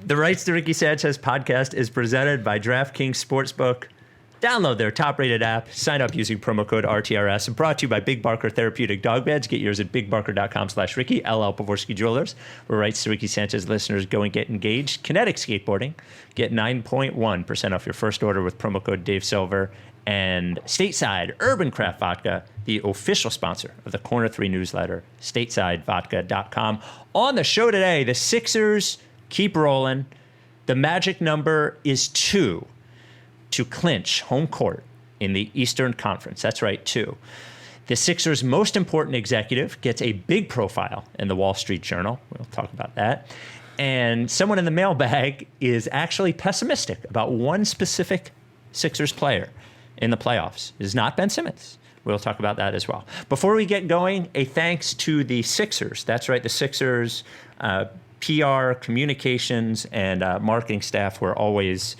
The Rights to Ricky Sanchez podcast is presented by DraftKings Sportsbook. Download their top-rated app, sign up using promo code RTRS, and brought to you by Big Barker Therapeutic Dog Beds. Get yours at bigbarker.com/Ricky, LL Pavorsky Jewelers, where Rights to Ricky Sanchez listeners go and get engaged. Kinetic Skateboarding, get 9.1% off your first order with promo code Dave Silver. And Stateside Urban Craft Vodka, the official sponsor of the Corner 3 newsletter, statesidevodka.com. On the show today, the Sixers keep rolling. The magic number is 2. To clinch home court in the Eastern Conference. That's right, 2. The Sixers' most important executive gets a big profile in the Wall Street Journal. We'll talk about that. And someone in the mailbag is actually pessimistic about one specific Sixers player in the playoffs. It is not Ben Simmons. We'll talk about that as well. Before we get going, a thanks to the Sixers. That's right, the Sixers' PR, communications, and marketing staff were always...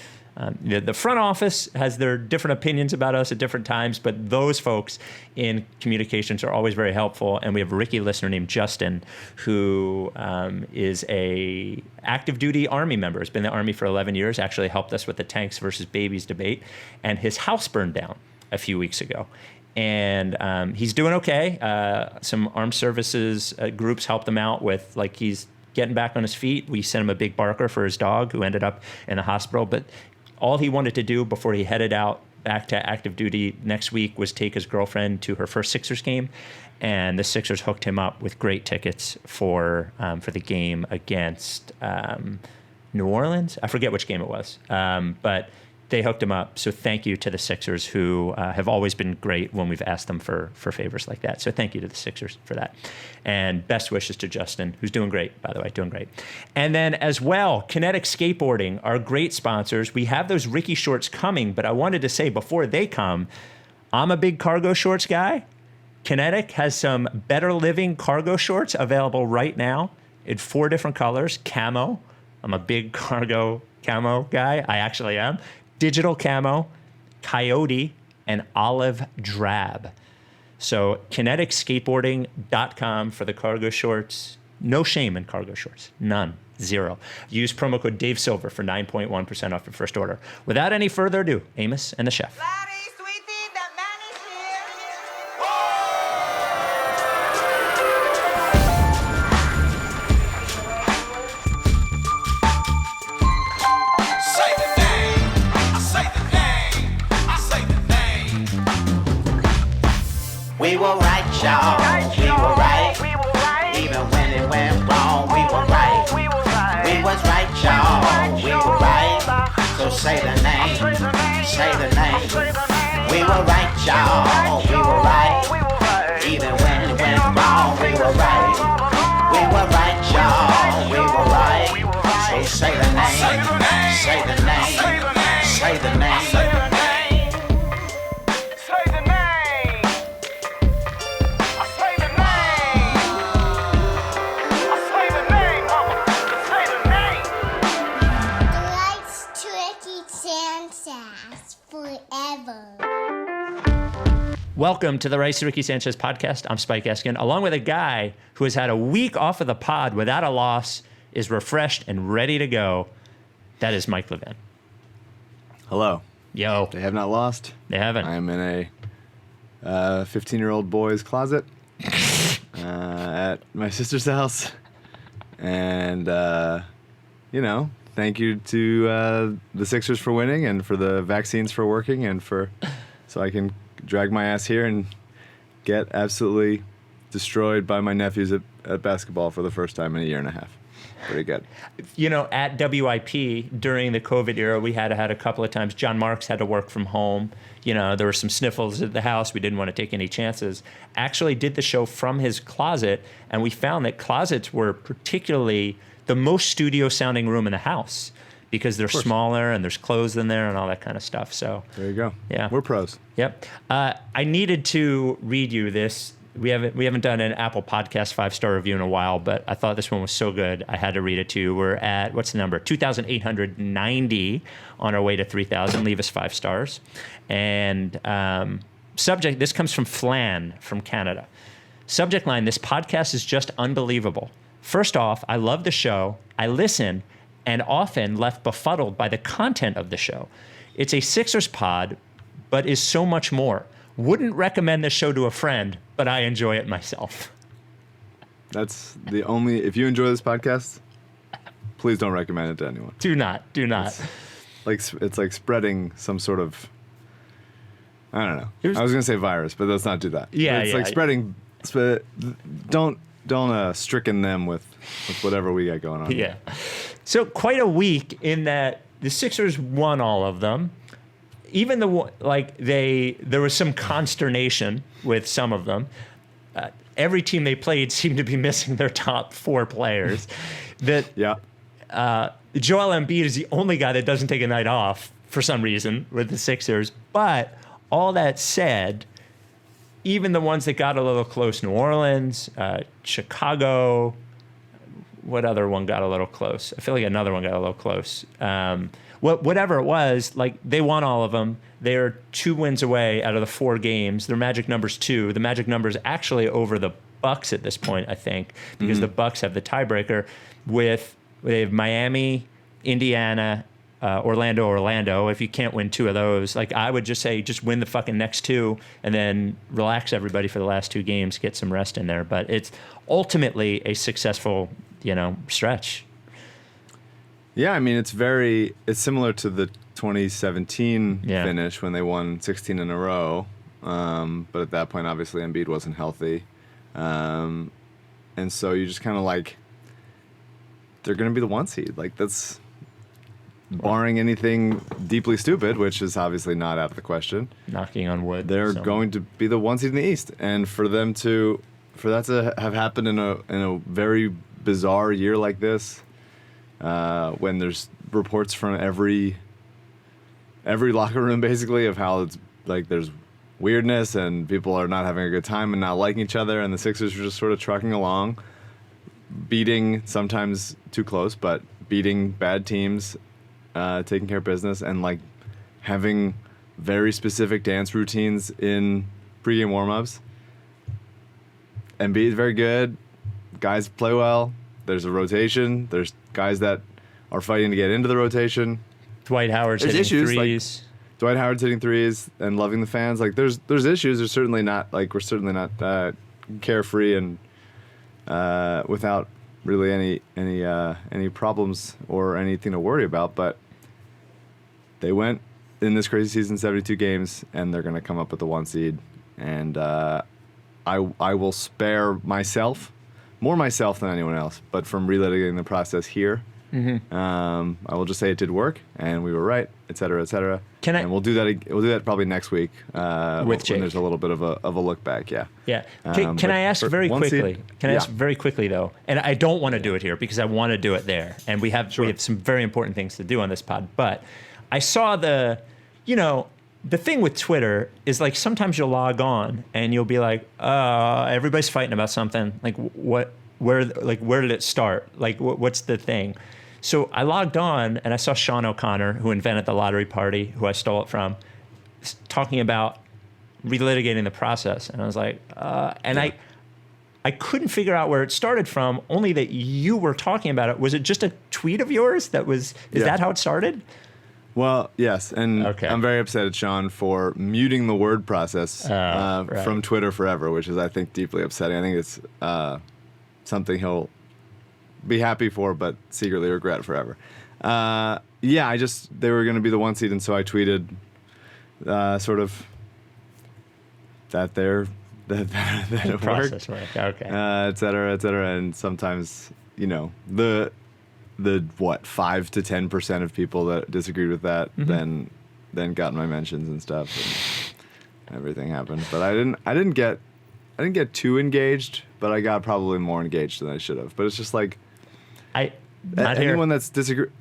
The front office has their different opinions about us at different times, but those folks in communications are always very helpful. And we have a Ricky listener named Justin, who is a active duty Army member. Has been in the Army for 11 years, actually helped us with the tanks versus babies debate. And his house burned down a few weeks ago. And he's doing okay. Some armed services groups helped him out with, like, he's getting back on his feet. We sent him a big barker for his dog, who ended up in the hospital. But all he wanted to do before he headed out back to active duty next week was take his girlfriend to her first Sixers game, and the Sixers hooked him up with great tickets for the game against New Orleans. I forget which game it was, but they hooked him up. So thank you to the Sixers, who have always been great when we've asked them for favors like that. So thank you to the Sixers for that. And best wishes to Justin, who's doing great, by the way, doing great. And then as well, Kinetic Skateboarding, our great sponsors. We have those Ricky shorts coming, but I wanted to say before they come, I'm a big cargo shorts guy. Kinetic has some Better Living cargo shorts available right now in 4 different colors. Camo. I'm a big cargo camo guy. I actually am. Digital camo, coyote, and olive drab. So kineticskateboarding.com for the cargo shorts. No shame in cargo shorts. None. 0. Use promo code Dave Silver for 9.1% off your first order. Without any further ado, Amos and the chef. We were right, y'all. We were right. Even when it went wrong, we were right. We was right, y'all. We were right. So say the name. Say the name. We were right, y'all. We were right. Even when it went wrong, we were right. We were right, y'all. We were right. So say the name. Say the name. Say the name. Welcome to the Rights to Ricky Sanchez podcast. I'm Spike Eskin, along with a guy who has had a week off of the pod without a loss, is refreshed and ready to go. That is Mike Levin. Hello. Yo. They have not lost. They haven't. I am in a 15-year-old boy's closet at my sister's house. And, thank you to the Sixers for winning and for the vaccines for working and so I can drag my ass here and get absolutely destroyed by my nephews at basketball for the first time in a year and a half. Pretty good. At WIP during the COVID era, we had a couple of times. John Marks had to work from home. There were some sniffles at the house. We didn't want to take any chances. Actually did the show from his closet, and we found that closets were particularly the most studio-sounding room in the house because they're smaller and there's clothes in there and all that kind of stuff. So there you go. Yeah, we're pros. Yep. I needed to read you this. We haven't done an Apple Podcast 5-star review in a while, but I thought this one was so good I had to read it to you. We're at, what's the number? 2,890 on our way to 3,000. Leave us 5 stars. And subject, this comes from Flan from Canada. Subject line, this podcast is just unbelievable. First off, I love the show. I listen, and often left befuddled by the content of the show. It's a Sixers pod, but is so much more. Wouldn't recommend this show to a friend, but I enjoy it myself. That's the only. If you enjoy this podcast, please don't recommend it to anyone. Do not. It's like spreading some sort of. I don't know. I was gonna say virus, but let's not do that. Yeah, it's like spreading. Don't stricken them with whatever we got going on. Yeah. So quite a week in that the Sixers won all of them. Even there was some consternation with some of them. Every team they played seemed to be missing their top 4 players. Yeah. Joel Embiid is the only guy that doesn't take a night off for some reason with the Sixers. But all that said, even the ones that got a little close, New Orleans, Chicago, what other one got a little close? I feel like another one got a little close. Whatever it was, like they won all of them. They're 2 wins away out of the 4 games. Their magic number's 2. The magic number's actually over the Bucks at this point, I think, because the Bucks have the tiebreaker they have Miami, Indiana, Orlando. If you can't win 2 of those, like I would just say, just win the fucking next 2 and then relax everybody for the last 2 games, get some rest in there. But it's ultimately a successful, stretch. Yeah, I mean, it's similar to the 2017 finish when they won 16 in a row. But at that point, obviously, Embiid wasn't healthy. And so you just kind of like, they're going to be the 1 seed. Like, that's barring anything deeply stupid, which is obviously not out of the question. Knocking on wood. They're going to be the 1 seed in the East. And for that to have happened in a very bizarre year like this, when there's reports from every locker room basically of how it's like there's weirdness and people are not having a good time and not liking each other, and the Sixers are just sort of trucking along, beating, sometimes too close, but beating bad teams, taking care of business, and like having very specific dance routines in pregame warmups. Embiid is very good. Guys play well. There's a rotation. There's guys that are fighting to get into the rotation. Dwight Howard's hitting threes. Like, Dwight Howard's hitting threes and loving the fans. Like there's issues. There's certainly not like we're certainly not carefree and without really any problems or anything to worry about. But they went in this crazy season 72 games, and they're going to come up with the 1 seed. And I will spare myself. More myself than anyone else, but from relitigating the process here, I will just say it did work, and we were right, et cetera, et cetera. And we'll do that. We'll do that probably next week when there's a little bit of a look back. Yeah. Yeah. Can I ask very quickly? Can I ask very quickly though? And I don't want to do it here because I want to do it there, and we have some very important things to do on this pod. But I saw the thing with Twitter is like sometimes you'll log on and you'll be like, everybody's fighting about something. Like where did it start? Like what's the thing? So I logged on and I saw Sean O'Connor, who invented the lottery party, who I stole it from, talking about relitigating the process. And I was like, I couldn't figure out where it started from, only that you were talking about it. Was it just a tweet of yours is that how it started? Well, yes, and I'm very upset at Sean for muting the word process from Twitter forever, which is, I think, deeply upsetting. I think it's something he'll be happy for, but secretly regret forever. They were going to be the 1 seed, and so I tweeted sort of that it process worked, et cetera, and sometimes, the 5 to 10% of people that disagreed with that then got my mentions and stuff, and everything happened. But I didn't get too engaged, but I got probably more engaged than I should have. But it's just like anyone that's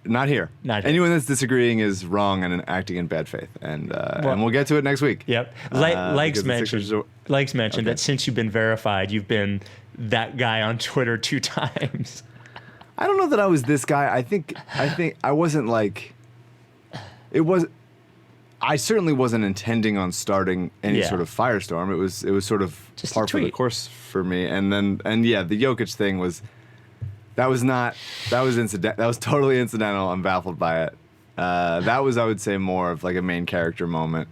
not here. Anyone that's disagreeing is wrong and acting in bad faith, and we'll get to it next week. Yep. Legs mentioned that since you've been verified, you've been that guy on Twitter 2 times. I don't know that I was this guy. I think I wasn't like it was. I certainly wasn't intending on starting any sort of firestorm. It was sort of just par for the course for me. And the Jokic thing was That was incident. That was totally incidental. I'm baffled by it. That was, I would say, more of like a main character moment.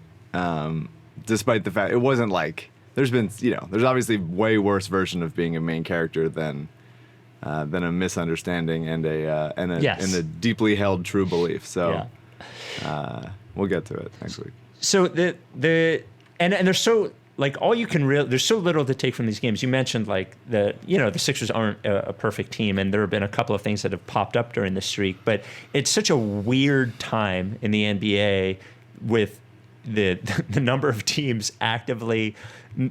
Despite the fact it wasn't like there's obviously way worse version of being a main character than a misunderstanding and a deeply held true belief. So we'll get to it next week. So and there's so like all you can there's so little to take from these games. You mentioned like the Sixers aren't a perfect team, and there have been a couple of things that have popped up during the streak, but it's such a weird time in the NBA with the number of teams actively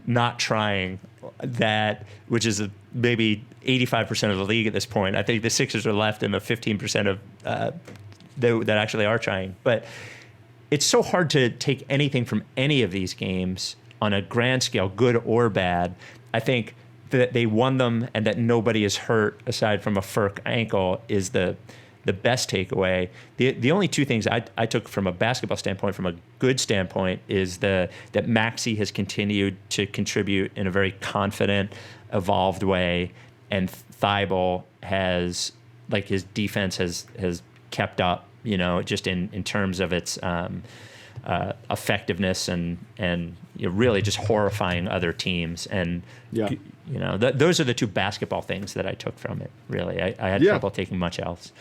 not trying that, which is maybe 85% of the league at this point. I think the Sixers are left in the 15% of that actually are trying. But it's so hard to take anything from any of these games on a grand scale, good or bad. I think that they won them and that nobody is hurt aside from a Furk ankle is the best takeaway. The only two things I took from a basketball standpoint, from a good standpoint, is that Maxey has continued to contribute in a very confident, evolved way, and Thibault has, like, his defense has kept up, just in terms of its effectiveness and really just horrifying other teams. And those are the two basketball things that I took from it. Really, I had trouble taking much else.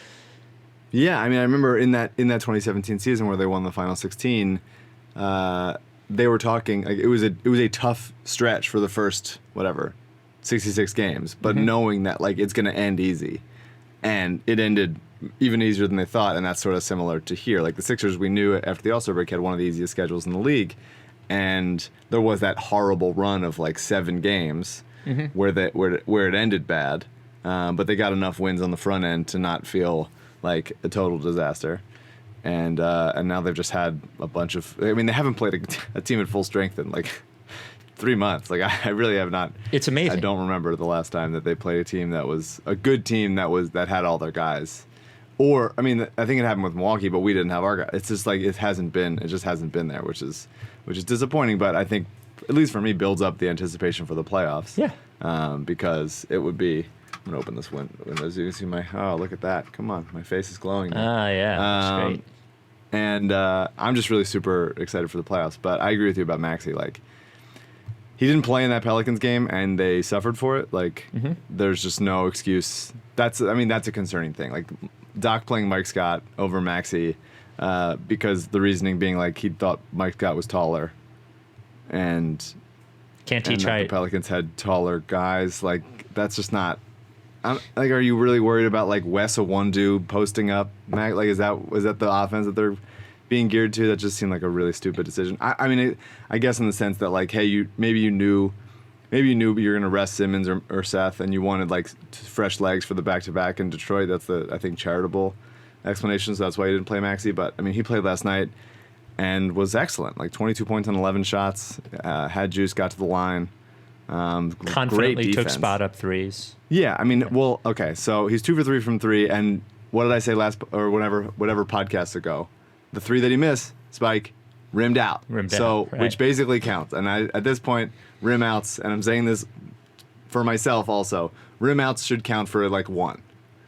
Yeah, I mean, I remember in that 2017 season where they won the Final 16, they were talking like it was a tough stretch for the first 66 games, but knowing that like it's going to end easy, and it ended even easier than they thought, and that's sort of similar to here. Like the Sixers, we knew after the All-Star break had one of the easiest schedules in the league, and there was that horrible run of like 7 games where it ended bad, but they got enough wins on the front end to not feel like a total disaster, and now they've just had a bunch of. I mean, they haven't played a team at full strength in like 3 months. Like I really have not. It's amazing. I don't remember the last time that they played a team that was a good team that had all their guys. Or I mean, I think it happened with Milwaukee, but we didn't have our guys. It's just like it just hasn't been there, which is disappointing. But I think at least for me builds up the anticipation for the playoffs. Yeah. Because it would be. I'm gonna open this window so you can see look at that. Come on, my face is glowing now. Yeah, that's great. And I'm just really super excited for the playoffs. But I agree with you about Maxey. Like, he didn't play in that Pelicans game, and they suffered for it. Like, there's just no excuse. That's a concerning thing. Like, Doc playing Mike Scott over Maxey, because the reasoning being like he thought Mike Scott was taller, and can't teach height. The Pelicans had taller guys. Like, that's just not. Like, are you really worried about like Wes Iwundu posting up? Like, is that the offense that they're being geared to? That just seemed like a really stupid decision. I guess in the sense that like, hey, maybe you knew you're gonna rest Simmons or Seth, and you wanted like fresh legs for the back-to-back in Detroit. That's the I think charitable explanation. So that's why he didn't play Maxey. But I mean, he played last night and was excellent. Like 22 points on 11 shots. Had juice, got to the line. Confidently took spot up threes. Yeah, I mean, well, okay, so he's 2 for 3 from 3, and what did I say whatever podcasts ago? The 3 that he missed, Spike, rimmed out. So, right. Which basically counts. And at this point, rim outs, and I'm saying this for myself also, rim outs should count for like 1.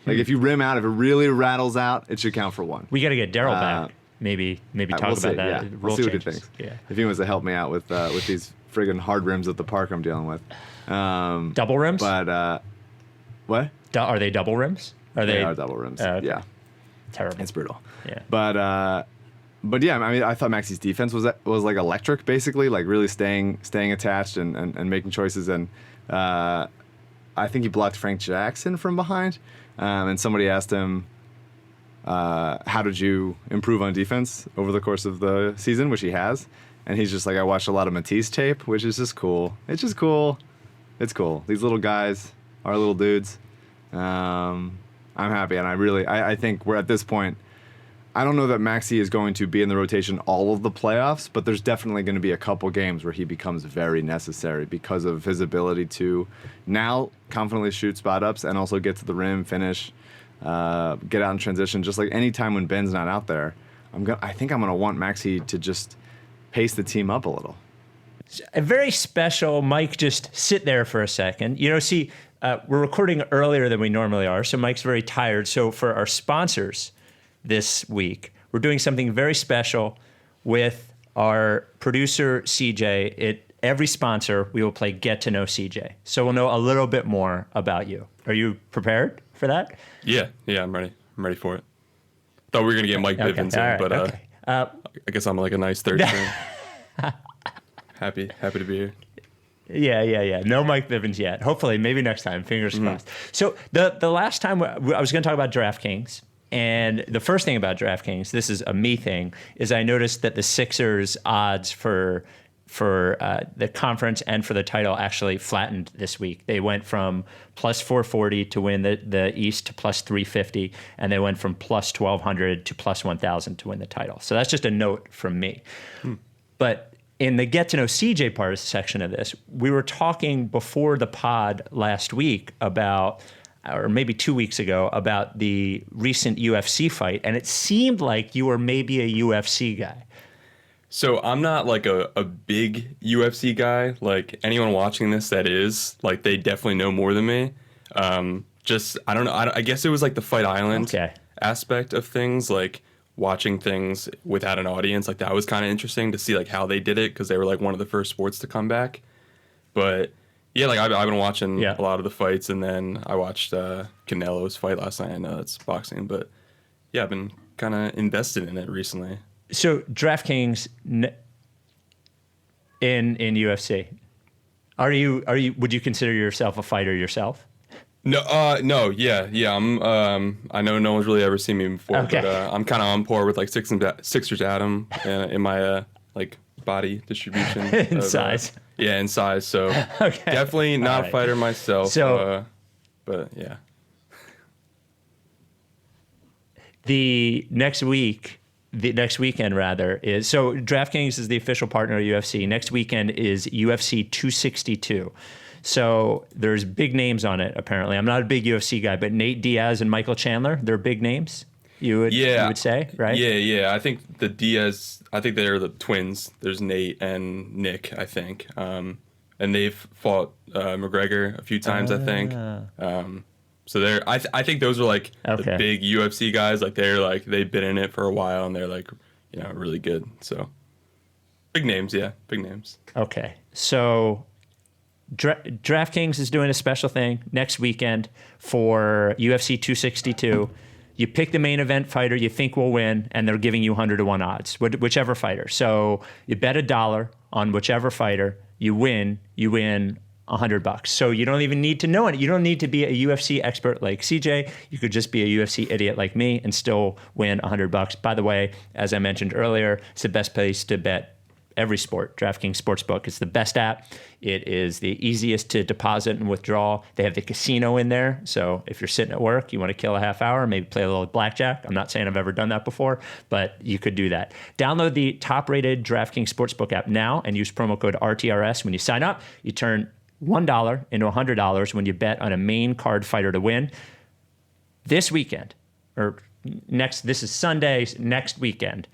Like if you rim out, if it really rattles out, it should count for 1. We got to get Daryl back. Maybe talk about that. Yeah. We'll see what he thinks. Yeah. If he wants to help me out with these friggin' hard rims at the park I'm dealing with. Double rims? But what? Are they double rims? They are double rims. Okay. Yeah. Terrible. It's brutal. Yeah. But yeah, I mean, I thought Maxey's defense was like electric, basically, like really staying attached and making choices. And I think he blocked Frank Jackson from behind. And somebody asked him, how did you improve on defense over the course of the season, which he has. And he's just like, I watched a lot of Matisse tape, which is just cool. It's just cool. It's cool. These little guys are little dudes. I'm happy, and I think we're at this point. I don't know that Maxey is going to be in the rotation all of the playoffs, but there's definitely going to be a couple games where he becomes very necessary because of his ability to now confidently shoot spot ups and also get to the rim, finish, get out in transition. Just like any time when Ben's not out there, I think I'm going to want Maxey to just pace the team up a little. A very special, Mike, just sit there for a second. See, we're recording earlier than we normally are, so Mike's very tired. So for our sponsors this week, we're doing something very special with our producer, CJ. Every sponsor, we will play Get to Know CJ. So we'll know a little bit more about you. Are you prepared for that? Yeah, I'm ready. I'm ready for it. Thought we were going to get Mike Bivens in, but I guess I'm like a nice third string. Happy to be here. Yeah. No Mike Bivens yet. Hopefully, maybe next time. Fingers crossed. So the last time I was going to talk about DraftKings, and the first thing about DraftKings, this is a me thing, is I noticed that the Sixers odds for the conference and for the title actually flattened this week. They went from plus 440 to win the East to plus 350, and they went from plus 1,200 to plus 1,000 to win the title. So that's just a note from me. But in the Get to Know CJ part of the section of this, we were talking before the pod last week about, or maybe 2 weeks ago, about the recent UFC fight, and it seemed like you were maybe a UFC guy. So I'm not like a big UFC guy. Like anyone watching this that is, like they definitely know more than me. I don't know. I guess it was like the Fight Island aspect of things, like watching things without an audience. Like that was kind of interesting to see like how they did it, because they were like one of the first sports to come back. But yeah, like I've been watching a lot of the fights, and then I watched Canelo's fight last night. I know it's boxing, but yeah, I've been kind of invested in it recently. So DraftKings in UFC, are you? Would you consider yourself a fighter yourself? No, yeah. I know no one's really ever seen me before, but I'm kind of on par with like Sixers Adam in my like body distribution in size. In size. So definitely not a fighter myself. So, but yeah. The next weekend rather is, so DraftKings is the official partner of UFC. Next weekend is UFC 262. So there's big names on it, apparently. I'm not a big UFC guy, but Nate Diaz and Michael Chandler, they're big names, you would say, right? Yeah. I think the Diaz, they're the twins. There's Nate and Nick, I think. And they've fought McGregor a few times, I think. So I think those are like the big UFC guys. Like they've been in it for a while, and they're like, really good. So big names, big names. Okay, so DraftKings is doing a special thing next weekend for UFC 262. You pick the main event fighter you think will win, and they're giving you 100-to-1 odds, whichever fighter. So you bet $1 on whichever fighter, you win $100. So you don't even need to know it. You don't need to be a UFC expert like CJ. You could just be a UFC idiot like me and still win $100. By the way, as I mentioned earlier, it's the best place to bet every sport. DraftKings Sportsbook. It's the best app. It is the easiest to deposit and withdraw. They have the casino in there. So if you're sitting at work, you want to kill a half hour, maybe play a little blackjack. I'm not saying I've ever done that before, but you could do that. Download the top-rated DraftKings Sportsbook app now and use promo code RTRS. When you sign up, you turn $1 into $100 when you bet on a main card fighter to win. This weekend, this is Sunday, next weekend,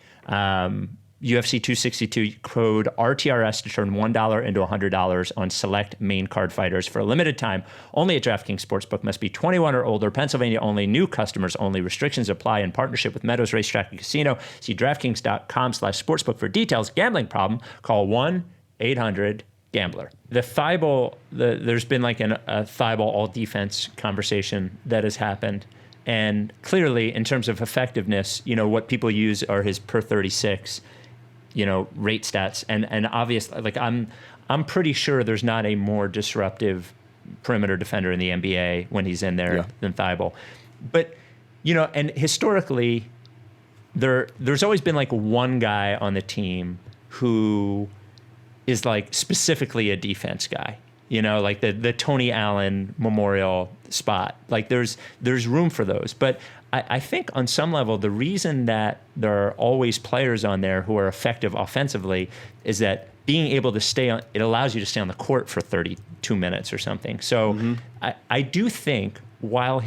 UFC 262, code RTRS to turn $1 into $100 on select main card fighters for a limited time. Only at DraftKings Sportsbook. Must be 21 or older. Pennsylvania only. New customers only. Restrictions apply in partnership with Meadows Racetrack and Casino. See DraftKings.com/sportsbook for details. Gambling problem? Call 1-800-GAMBLER. The Thibault, there's been like a Thibault all-defense conversation that has happened. And clearly, in terms of effectiveness, what people use are his per 36 rate stats, and obviously, like I'm pretty sure there's not a more disruptive perimeter defender in the NBA when he's in there than Thibault. But and historically, there's always been like one guy on the team who is like specifically a defense guy. Like the Tony Allen Memorial spot. Like there's room for those, but I think on some level, the reason that there are always players on there who are effective offensively is that being able to stay on, it allows you to stay on the court for 32 minutes or something. So I do think while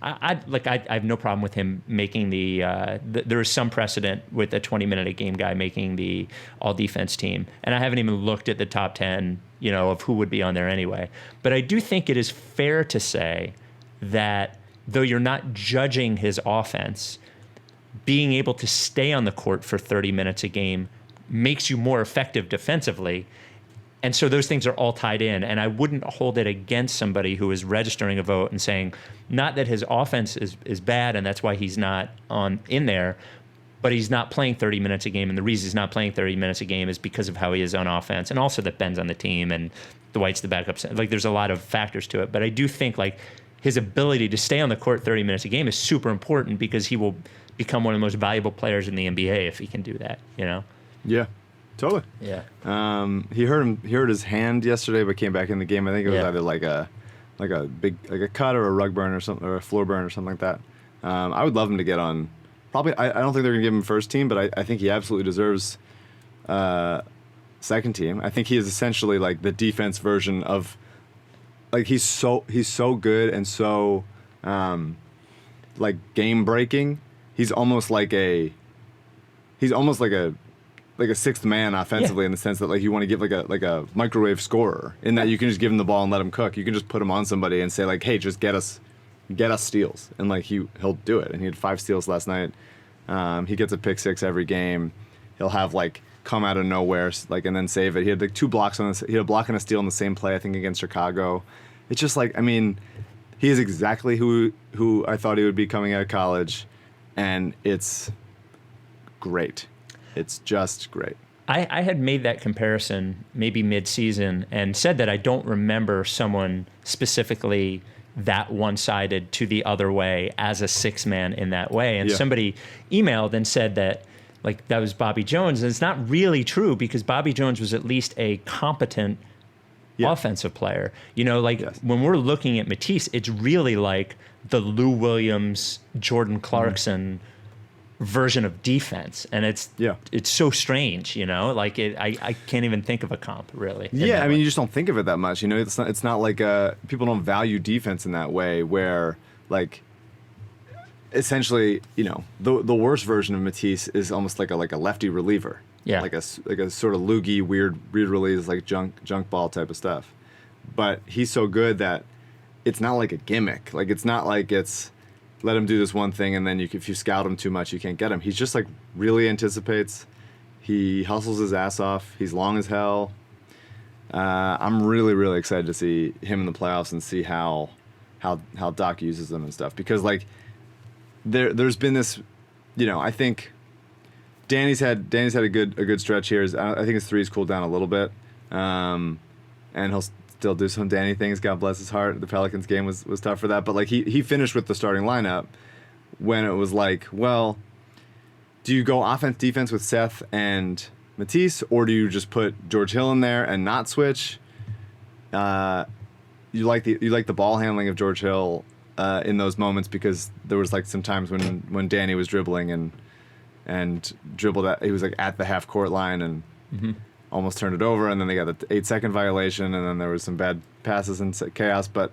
I have no problem with him making there is some precedent with a 20-minute a game guy making the all defense team. And I haven't even looked at the top 10, of who would be on there anyway. But I do think it is fair to say that though you're not judging his offense, being able to stay on the court for 30 minutes a game makes you more effective defensively. And so those things are all tied in. And I wouldn't hold it against somebody who is registering a vote and saying, not that his offense is bad and that's why he's not in there, but he's not playing 30 minutes a game. And the reason he's not playing 30 minutes a game is because of how he is on offense. And also that Ben's on the team and Dwight's the backup. Like, there's a lot of factors to it. But I do think, like, his ability to stay on the court 30 minutes a game is super important because he will become one of the most valuable players in the NBA if he can do that, Yeah, totally. Yeah. He hurt his hand yesterday, but came back in the game. I think it was either like a cut or a rug burn or something, or a floor burn or something like that. I would love him to get on. Probably, I don't think they're gonna give him first team, but I think he absolutely deserves second team. I think he is essentially like the defense version of, like, he's so good and so like game breaking. He's almost like a sixth man offensively, in the sense that, like, you want to give like a microwave scorer, in that you can just give him the ball and let him cook. You can just put him on somebody and say, like, hey, just get us steals, and like he'll do it. And he had 5 steals last night. He gets a pick 6 every game. He'll have, like, come out of nowhere, like, and then save it. He had like 2 blocks on this. He had a block and a steal in the same play, I think, against Chicago. It's just like, I mean, he is exactly who I thought he would be coming out of college, and it's great. It's just great. I had made that comparison maybe mid-season and said that I don't remember someone specifically that one-sided to the other way as a 6-man in that way. And somebody emailed and said that, like, that was Bobby Jones. And it's not really true, because Bobby Jones was at least a competent offensive player. When we're looking at Matisse, it's really like the Lou Williams, Jordan Clarkson version of defense, and it's so strange, like I can't even think of a comp, really. I mean, you just don't think of it that much, it's not like people don't value defense in that way, where, like, essentially, the worst version of Matisse is almost like a lefty reliever, like a sort of loogie, weird release, like junk ball type of stuff. But he's so good that it's not like a gimmick. Like, it's not like it's let him do this one thing, and then if you scout him too much, you can't get him. He's just, like, really anticipates. He hustles his ass off. He's long as hell. I'm really, really excited to see him in the playoffs and see how Doc uses them and stuff. Because, like, there's been this, I think Danny's had a good stretch here. I think his three's cooled down a little bit, and he'll still do some Danny things. God bless his heart. The Pelicans game was tough for that, but, like, he finished with the starting lineup when it was like, well, do you go offense defense with Seth and Matisse, or do you just put George Hill in there and not switch? You like the ball handling of George Hill in those moments, because there was, like, some times when Danny was dribbling and dribbled he was, like, at the half court line and almost turned it over, and then they got the 8-second violation, and then there was some bad passes and chaos. But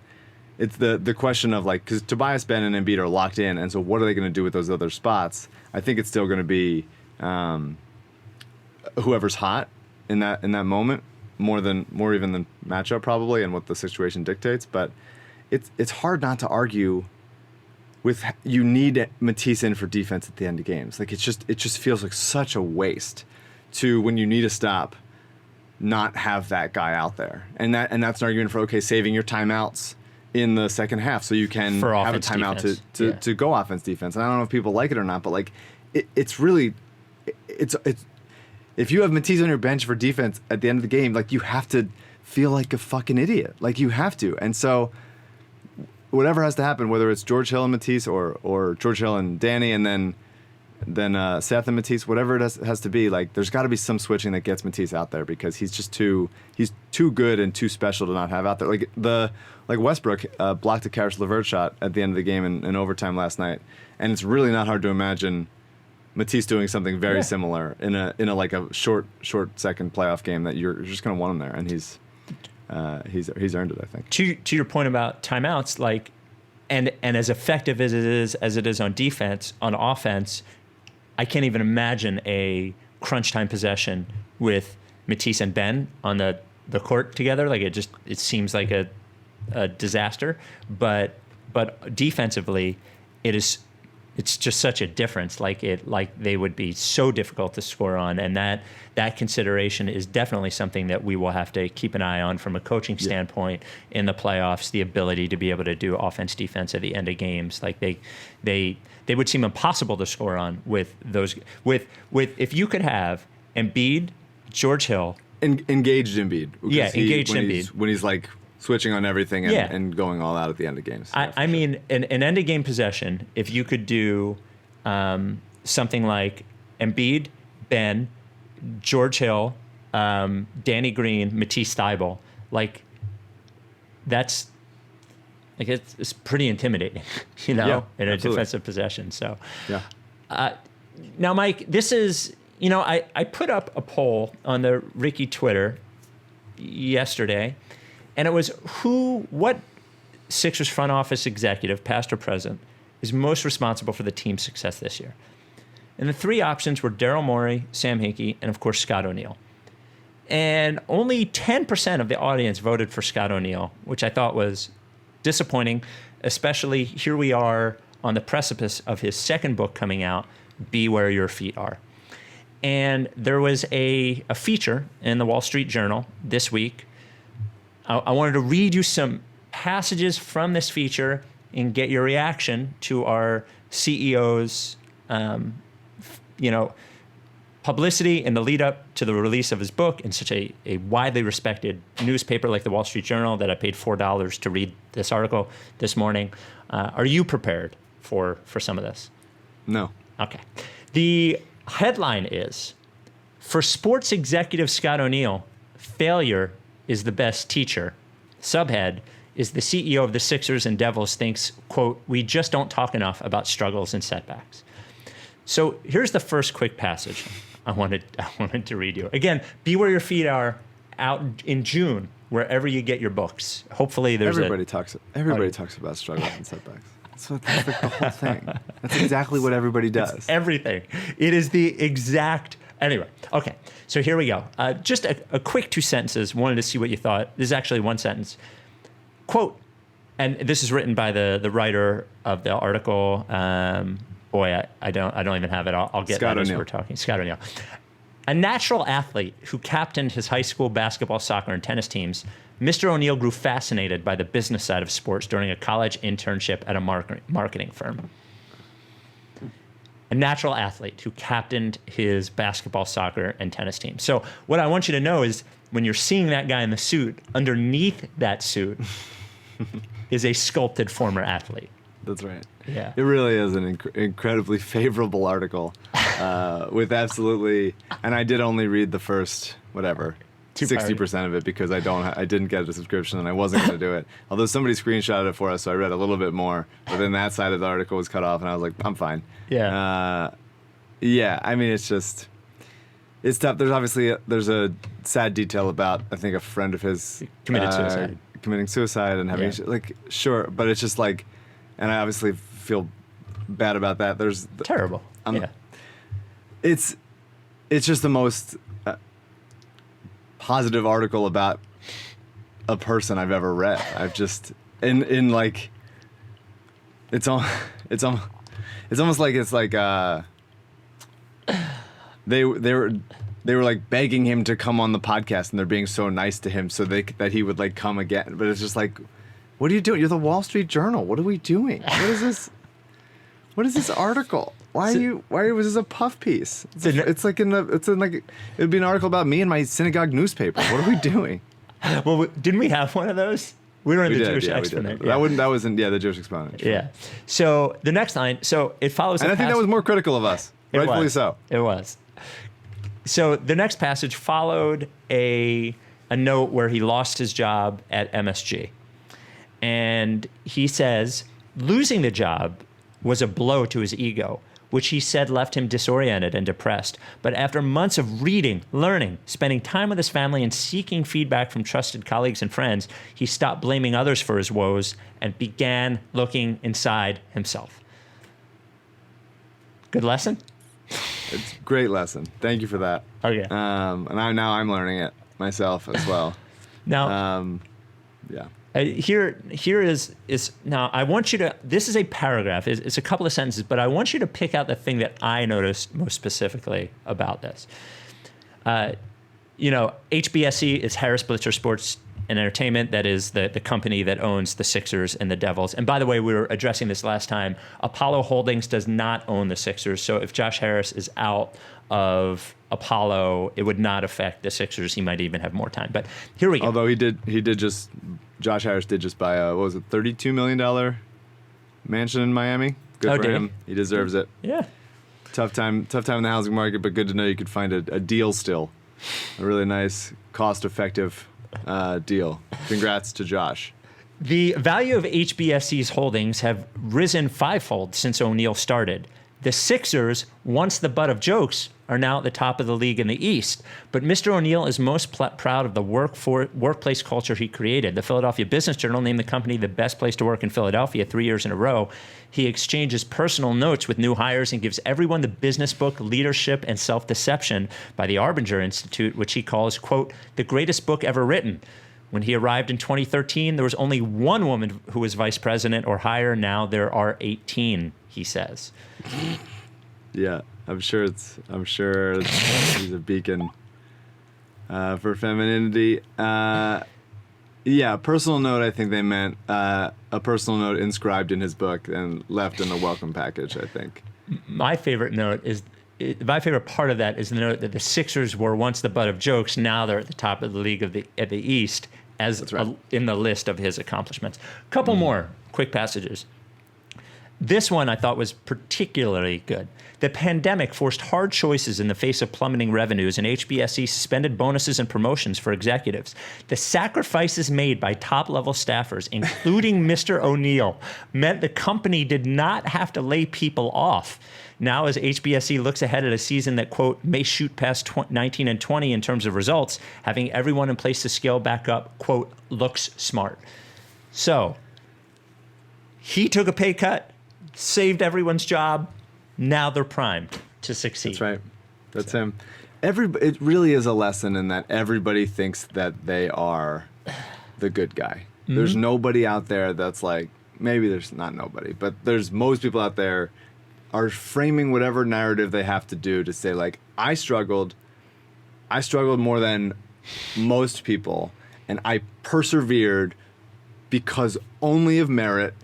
it's the question of, like, because Tobias, Ben, and Embiid are locked in, and so what are they going to do with those other spots? I think it's still going to be whoever's hot in that moment, more even than matchup probably, and what the situation dictates. But it's hard not to argue with, you need Matisse in for defense at the end of games. Like, it just feels like such a waste to, when you need a stop, not have that guy out there. And that's an argument for, okay, saving your timeouts in the second half so you can have a timeout to go offense defense. And I don't know if people like it or not, but, like, it's really if you have Matisse on your bench for defense at the end of the game, like, you have to feel like a fucking idiot. Like, you have to. And so whatever has to happen, whether it's George Hill and Matisse or George Hill and Danny, and then Seth and Matisse, whatever it has to be, like, there's got to be some switching that gets Matisse out there, because he's too good and too special to not have out there. Like Westbrook blocked a Karis LeVert shot at the end of the game in overtime last night, and it's really not hard to imagine Matisse doing something very similar in a like a short second playoff game that you're just going to want him there, and he's earned it, I think. To your point about timeouts, like, and as effective as it is on defense, on offense, I can't even imagine a crunch time possession with Matisse and Ben on the court together. Like it seems like a disaster. But defensively, it's just such a difference. Like they would be so difficult to score on, and that consideration is definitely something that we will have to keep an eye on from a coaching standpoint in the playoffs. The ability to be able to do offense, defense at the end of games, like they would seem impossible to score on with those. With if you could have Embiid, George Hill, engaged Embiid. Engaged Embiid when he's like switching on everything and going all out at the end of games. I mean, an end of game possession, if you could do something like Embiid, Ben, George Hill, Danny Green, Matisse Thybulle, like that's like it's pretty intimidating, in a defensive possession. So now, Mike, this is, I put up a poll on the Ricky Twitter yesterday, and it was what Sixers front office executive, past or present, is most responsible for the team's success this year. And the three options were Daryl Morey, Sam Hinkie, and of course Scott O'Neil. And only 10% of the audience voted for Scott O'Neil, which I thought was disappointing, especially here we are on the precipice of his second book coming out, Be Where Your Feet Are. And there was a feature in the Wall Street Journal this week. I wanted to read you some passages from this feature and get your reaction to our CEO's, publicity in the lead up to the release of his book in such a widely respected newspaper like the Wall Street Journal that I paid $4 to read this article this morning. Are you prepared for some of this? No. Okay. The headline is, for sports executive Scott O'Neil, failure is the best teacher. Subhead is the CEO of the Sixers and Devils thinks, quote, we just don't talk enough about struggles and setbacks. So here's the first quick passage I wanted to read you. Again, Be Where Your Feet Are, out in June, wherever you get your books. Hopefully there's everybody talks about struggles and setbacks. That's like the whole thing. That's exactly what everybody does. It's everything. It is the exact. Anyway, okay. So here we go. Just a quick 2 sentences. Wanted to see what you thought. This is actually one sentence. Quote, and this is written by the writer of the article. I don't even have it. I'll get that as we're talking. Scott O'Neil. A natural athlete who captained his high school basketball, soccer, and tennis teams, Mr. O'Neil grew fascinated by the business side of sports during a college internship at a marketing firm. A natural athlete who captained his basketball, soccer, and tennis team. So what I want you to know is when you're seeing that guy in the suit, underneath that suit is a sculpted former athlete. That's right. Yeah. It really is an incredibly favorable article with absolutely, and I did only read the first, 60% of it because I didn't get a subscription and I wasn't going to do it. Although somebody screenshotted it for us, so I read a little bit more. But then that side of the article was cut off, and I was like, I'm fine. Yeah. I mean, it's tough. There's a sad detail about, I think, a friend of his committing suicide and having sure, but it's just like, and I obviously feel bad about that. There's terrible. It's just the most positive article about a person I've ever read. I've just in like it's almost like they were like begging him to come on the podcast, and they're being so nice to him so that he would like come again. But it's just like, what are you doing? You're the Wall Street Journal. What are we doing? What is this? What is this article? Why was this a puff piece? It would be an article about me and my synagogue newspaper. What are we doing? Well, didn't we have one of those? We were in the Jewish Exponent. Yeah. That wasn't the Jewish Exponent. Sure. Yeah. So the next line, it follows. And I think that was more critical of us. Rightfully so. It was. So the next passage followed a note where he lost his job at MSG. And he says, losing the job was a blow to his ego. which he said left him disoriented and depressed. But after months of reading, learning, spending time with his family, and seeking feedback from trusted colleagues and friends, he stopped blaming others for his woes and began looking inside himself. Good lesson? It's a great lesson. Thank you for that. Okay. And now I'm learning it myself as well. Now, yeah. Here is now I want you to, this is a paragraph, it's a couple of sentences, but I want you to pick out the thing that I noticed most specifically about this. HBSE is Harris Blitzer Sports and Entertainment. That is the company that owns the Sixers and the Devils. And by the way, we were addressing this last time. Apollo Holdings does not own the Sixers. So if Josh Harris is out of Apollo, it would not affect the Sixers. He might even have more time. But here we go. Although Josh Harris did just buy a, $32 million mansion in Miami. Good for him. He deserves it. Yeah. Tough time in the housing market, but good to know you could find a deal still. A really nice, cost-effective deal. Congrats to Josh. The value of HBSC's holdings have risen fivefold since O'Neal started. The Sixers, once the butt of jokes, are now at the top of the league in the East. But Mr. O'Neal is most proud of the workplace culture he created. The Philadelphia Business Journal named the company the best place to work in Philadelphia 3 years in a row. He exchanges personal notes with new hires and gives everyone the business book, Leadership and Self-Deception by the Arbinger Institute, which he calls, quote, the greatest book ever written. When he arrived in 2013, there was only one woman who was vice president or higher. Now there are 18, he says. Yeah, I'm sure he's a beacon for femininity. Yeah, personal note, I think they meant a personal note inscribed in his book and left in a welcome package, I think. My favorite part of that is the note that the Sixers were once the butt of jokes. Now they're at the top of the league at the East, as right. In the list of his accomplishments. Couple more quick passages. This one I thought was particularly good. The pandemic forced hard choices in the face of plummeting revenues, and HBSE suspended bonuses and promotions for executives. The sacrifices made by top-level staffers, including Mr. O'Neal, meant the company did not have to lay people off. Now, as HBSE looks ahead at a season that, quote, may shoot past 19 and 20 in terms of results, having everyone in place to scale back up, quote, looks smart. So, he took a pay cut, saved everyone's job. Now they're primed to succeed. That's right. That's him. It really is a lesson in that everybody thinks that they are the good guy. Mm-hmm. There's nobody out there that's like, maybe there's not nobody, but there's most people out there are framing whatever narrative they have to do to say, like, I struggled more than most people, and I persevered because only of merit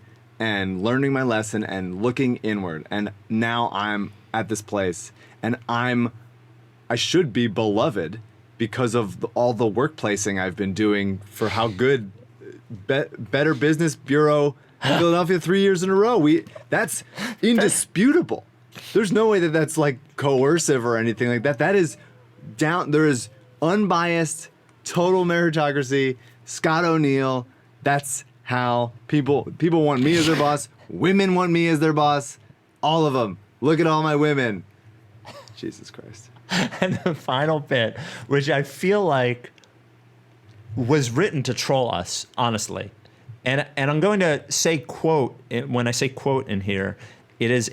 and learning my lesson and looking inward. And now I'm at this place, and I should be beloved because of all the workplacing I've been doing for how good Better Business Bureau Philadelphia 3 years in a row. That's indisputable. There's no way that that's like coercive or anything like that. That is down. There is unbiased, total meritocracy. Scott O'Neal. That's how people want me as their boss. Women want me as their boss. All of them. Look at all my women. Jesus Christ. And the final bit, which I feel like was written to troll us, honestly. And I'm going to say quote. When I say quote in here, it is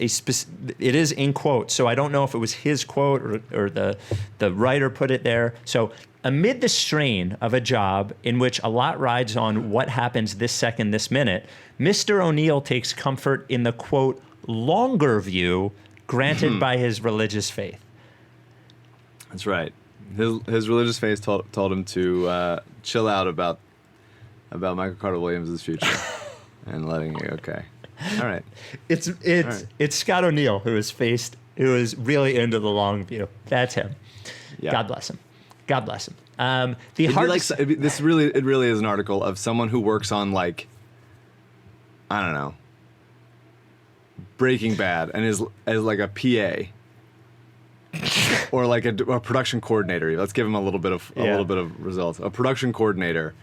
in quote. So I don't know if it was his quote or the writer put it there. So amid the strain of a job in which a lot rides on what happens this second, this minute, Mr. O'Neal takes comfort in the quote longer view granted by his religious faith. That's right. His religious faith told him to chill out about Michael Carter Williams' future and letting it okay. All right. It's Scott O'Neal who is really into the long view. That's him. Yeah. God bless him. God bless him. It really is an article of someone who works on, like, I don't know, Breaking Bad and is like a PA or like a production coordinator. Let's give him a little bit of results. A production coordinator,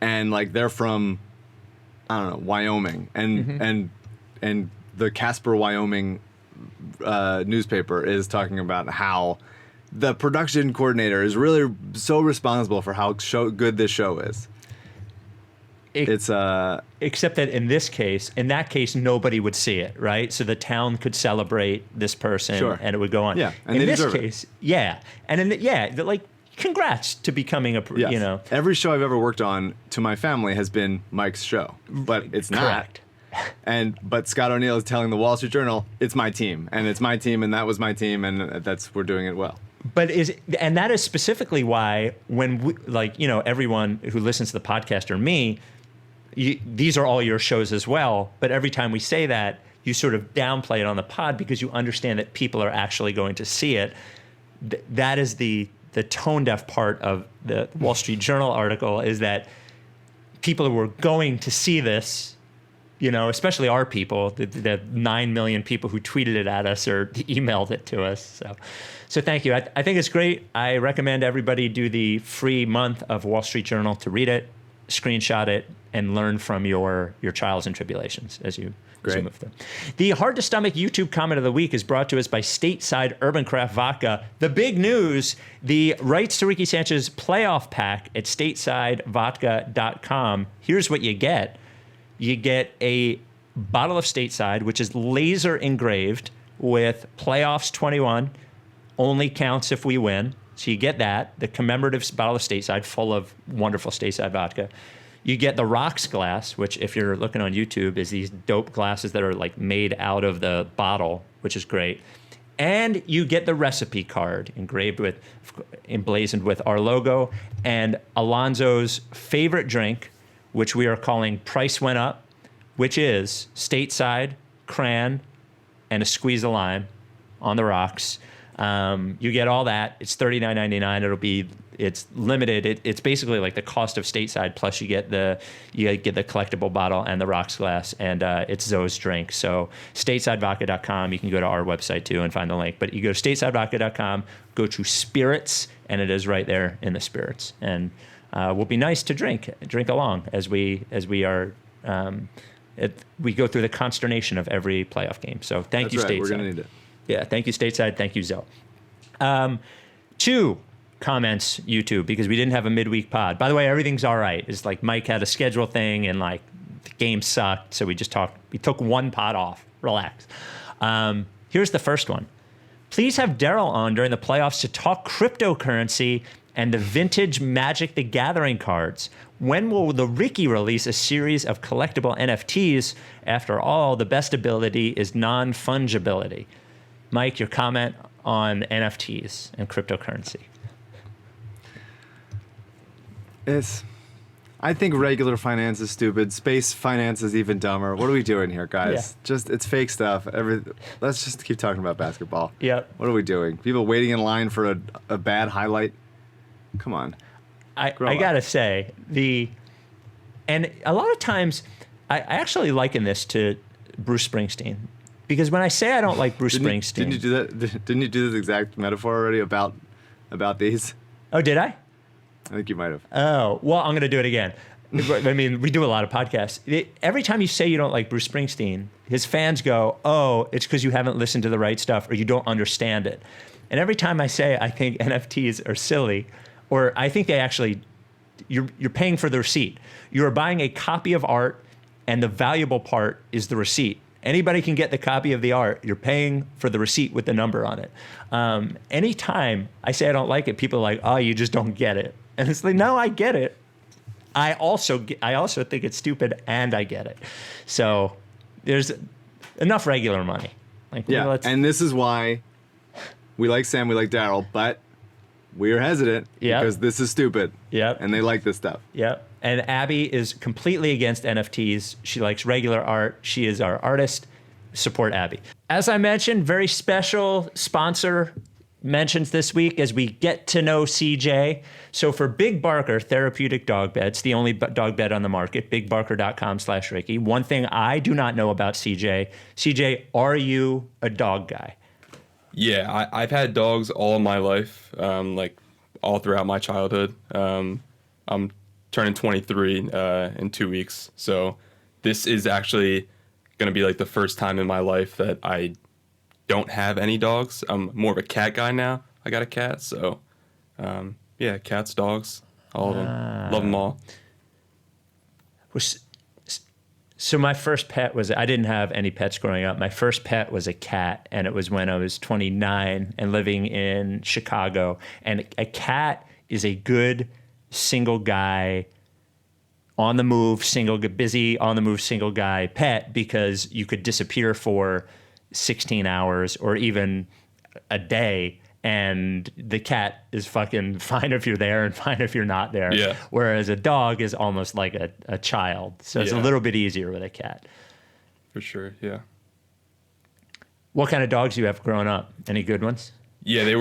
and like they're from, I don't know, Wyoming, and the Casper, Wyoming newspaper is talking about how the production coordinator is really so responsible for how good this show is. Except that in that case, nobody would see it, right? So the town could celebrate this person, and it would go on. Yeah, and in they this deserve case, like, congrats to becoming yes. Every show I've ever worked on to my family has been Mike's show, but it's correct. not. But Scott O'Neill is telling the Wall Street Journal, it's my team, and it's my team, and that was my team, and we're doing it well. But that is specifically why when everyone who listens to the podcast or me, these are all your shows as well. But every time we say that, you sort of downplay it on the pod because you understand that people are actually going to see it. That is the tone deaf part of the Wall Street Journal article, is that people who are going to see this, especially our people, the 9 million people who tweeted it at us or emailed it to us. So thank you. I think it's great. I recommend everybody do the free month of Wall Street Journal to read it, screenshot it, and learn from your trials and tribulations as you move through. The Hard to Stomach YouTube comment of the week is brought to us by Stateside Urban Craft Vodka. The big news, the rights to Ricky Sanchez playoff pack at statesidevodka.com. Here's what you get. You get a bottle of Stateside, which is laser engraved with playoffs 21, only counts if we win. So you get that, the commemorative bottle of Stateside full of wonderful Stateside vodka. You get the rocks glass, which if you're looking on YouTube is these dope glasses that are like made out of the bottle, which is great. And you get the recipe card emblazoned with our logo and Alonzo's favorite drink, which we are calling Price Went Up, which is Stateside, cran, and a squeeze of lime on the rocks. You get all that. It's $39.99. It's limited. It's basically like the cost of Stateside plus you get the collectible bottle and the rocks glass, and it's Zoe's drink. So statesidevodka.com. You can go to our website too and find the link. But you go to statesidevodka.com, go to spirits, and it is right there in the spirits. And will be nice to drink along as we are. We go through the consternation of every playoff game. So thank you, Stateside. We're gonna need it. Yeah, thank you, Stateside. Thank you, Zoe. 2 comments, YouTube, because we didn't have a midweek pod. By the way, everything's all right. It's like Mike had a schedule thing and like the game sucked, so we took one pod off. Relax. Here's the first one. Please have Daryl on during the playoffs to talk cryptocurrency and the vintage Magic the Gathering cards. When will the Ricky release a series of collectible NFTs? After all, the best ability is non-fungibility. Mike, your comment on NFTs and cryptocurrency. I think regular finance is stupid. Space finance is even dumber. What are we doing here, guys? Yeah. It's fake stuff. Let's just keep talking about basketball. Yep. What are we doing? People waiting in line for a bad highlight? Come on. I gotta say, and a lot of times, I actually liken this to Bruce Springsteen. Because when I say I don't like Bruce Springsteen... Didn't you do that? Didn't you do this exact metaphor already about these? Oh, did I? I think you might have. Oh, well, I'm going to do it again. I mean, we do a lot of podcasts. Every time you say you don't like Bruce Springsteen, his fans go, oh, it's because you haven't listened to the right stuff or you don't understand it. And every time I say I think NFTs are silly, or I think they actually... You're paying for the receipt. You're buying a copy of art, and the valuable part is the receipt. Anybody can get the copy of the art. You're paying for the receipt with the number on it. Anytime I say I don't like it, people are like, oh, you just don't get it. And it's like, no, I get it. I also think it's stupid, and I get it. So there's enough regular money. Like, yeah, and this is why we like Sam, we like Daryl, but we're hesitant because this is stupid. Yep. And they like this stuff. Yep. And Abby is completely against NFTs. She likes regular art. She is our artist. Support Abby. As I mentioned, very special sponsor mentions this week as we get to know CJ. So for Big Barker Therapeutic Dog Beds, the only dog bed on the market, bigbarker.com/Ricky. One thing I do not know about CJ, are you a dog guy? Yeah, I've had dogs all my life, like all throughout my childhood. I'm turning 23 in 2 weeks. So this is actually going to be like the first time in my life that I don't have any dogs. I'm more of a cat guy now. I got a cat, so yeah, cats, dogs, all of them. Love them all. So my first pet was, I didn't have any pets growing up. My first pet was a cat, and it was when I was 29 and living in Chicago. And a cat is a good single guy, on the move, busy, on the move, single guy pet, because you could disappear for 16 hours or even a day, and the cat is fucking fine if you're there and fine if you're not there. Yeah. Whereas a dog is almost like a child. So it's a little bit easier with a cat. For sure, yeah. What kind of dogs do you have growing up? Any good ones? Yeah, they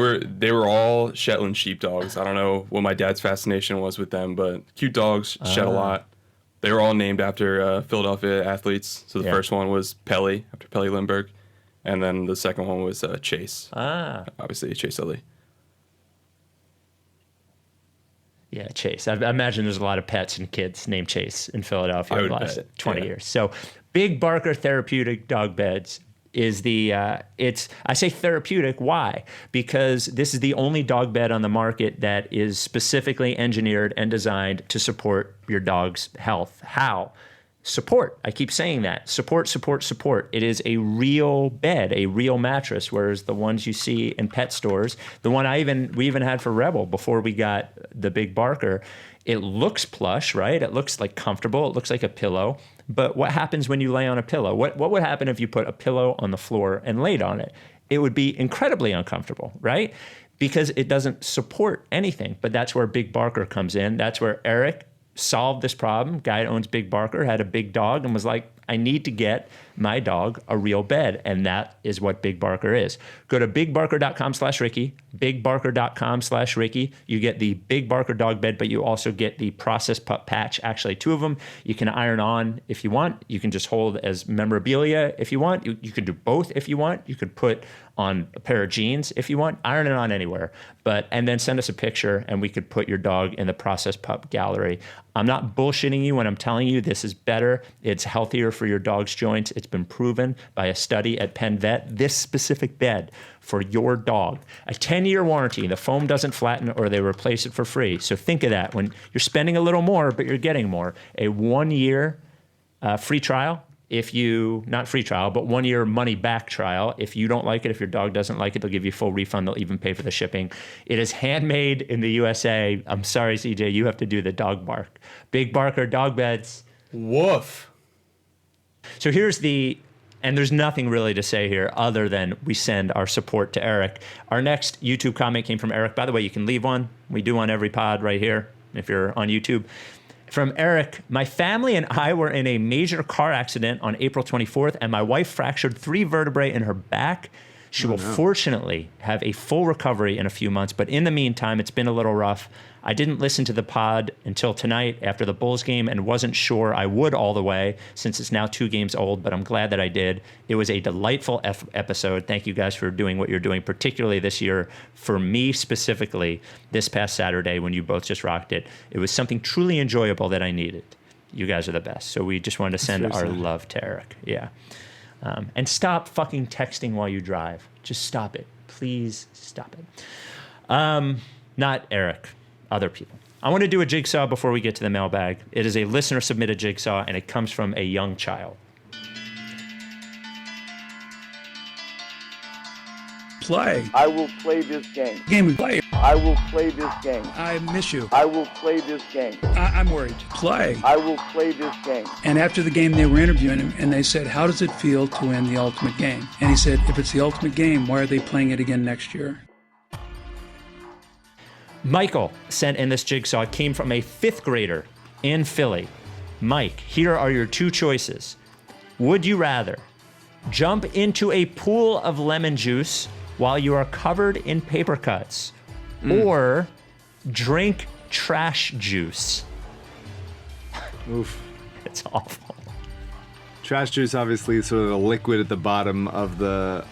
were all Shetland sheepdogs. I don't know what my dad's fascination was with them, but cute dogs, shed a lot. They were all named after Philadelphia athletes. So the first one was Pelly, after Pelly Lindbergh. And then the second one was Chase. Obviously, Chase Utley. Yeah, Chase. I imagine there's a lot of pets and kids named Chase in Philadelphia over the last 20 years. So Big Barker Therapeutic Dog Beds is I say therapeutic, why? Because this is the only dog bed on the market that is specifically engineered and designed to support your dog's health. How? Support. I keep saying that. Support, support, support. It is a real bed, a real mattress, whereas the ones you see in pet stores, the one we even had for Rebel before we got the Big Barker, it looks plush, right? It looks like comfortable. It looks like a pillow. But what happens when you lay on a pillow? What would happen if you put a pillow on the floor and laid on it? It would be incredibly uncomfortable, right? Because it doesn't support anything. But that's where Big Barker comes in. That's where Eric solved this problem. Guy that owns Big Barker had a big dog and was like, I need to get my dog a real bed. And that is what Big Barker is. Go to bigbarker.com/Ricky, bigbarker.com/Ricky. You get the Big Barker dog bed, but you also get the Process Pup patch, actually 2 of them. You can iron on if you want. You can just hold as memorabilia if you want. You can do both if you want. You could put on a pair of jeans if you want. Iron it on anywhere. And then send us a picture and we could put your dog in the Process Pup gallery. I'm not bullshitting you when I'm telling you this is better. It's healthier for your dog's joints. It's been proven by a study at Penn Vet. This specific bed for your dog, a 10-year warranty. The foam doesn't flatten or they replace it for free. So think of that when you're spending a little more, but you're getting more. A 1-year free trial. Not free trial, but 1-year money back trial. If you don't like it, if your dog doesn't like it, they'll give you full refund. They'll even pay for the shipping. It is handmade in the USA. I'm sorry, CJ, you have to do the dog bark. Big Barker dog beds. Woof. So and there's nothing really to say here other than we send our support to Eric. Our next YouTube comment came from Eric. By the way, you can leave one. We do on every pod right here if you're on YouTube. From Eric, my family and I were in a major car accident on April 24th, and my wife fractured 3 vertebrae in her back. She will fortunately have a full recovery in a few months, but in the meantime, it's been a little rough. I didn't listen to the pod until tonight after the Bulls game and wasn't sure I would all the way since it's now 2 games old, but I'm glad that I did. It was a delightful episode. Thank you guys for doing what you're doing, particularly this year. For me specifically, this past Saturday when you both just rocked it, it was something truly enjoyable that I needed. You guys are the best. So we just wanted to send our love to Eric. Yeah. And stop fucking texting while you drive. Just stop it. Please stop it. Not Eric. Other people. I want to do a jigsaw before we get to the mailbag. It is a listener-submitted jigsaw, and it comes from a young child. Play. I will play this game. Game we play. I will play this game. I miss you. I will play this game. I'm worried. Play. I will play this game. And after the game, they were interviewing him, and they said, how does it feel to win the ultimate game? And he said, if it's the ultimate game, why are they playing it again next year? Michael sent in this jigsaw. It came from a 5th grader in Philly. Mike, here are your 2 choices. Would you rather jump into a pool of lemon juice while you are covered in paper cuts or drink trash juice? Oof. It's awful. Trash juice, obviously, is sort of the liquid at the bottom of the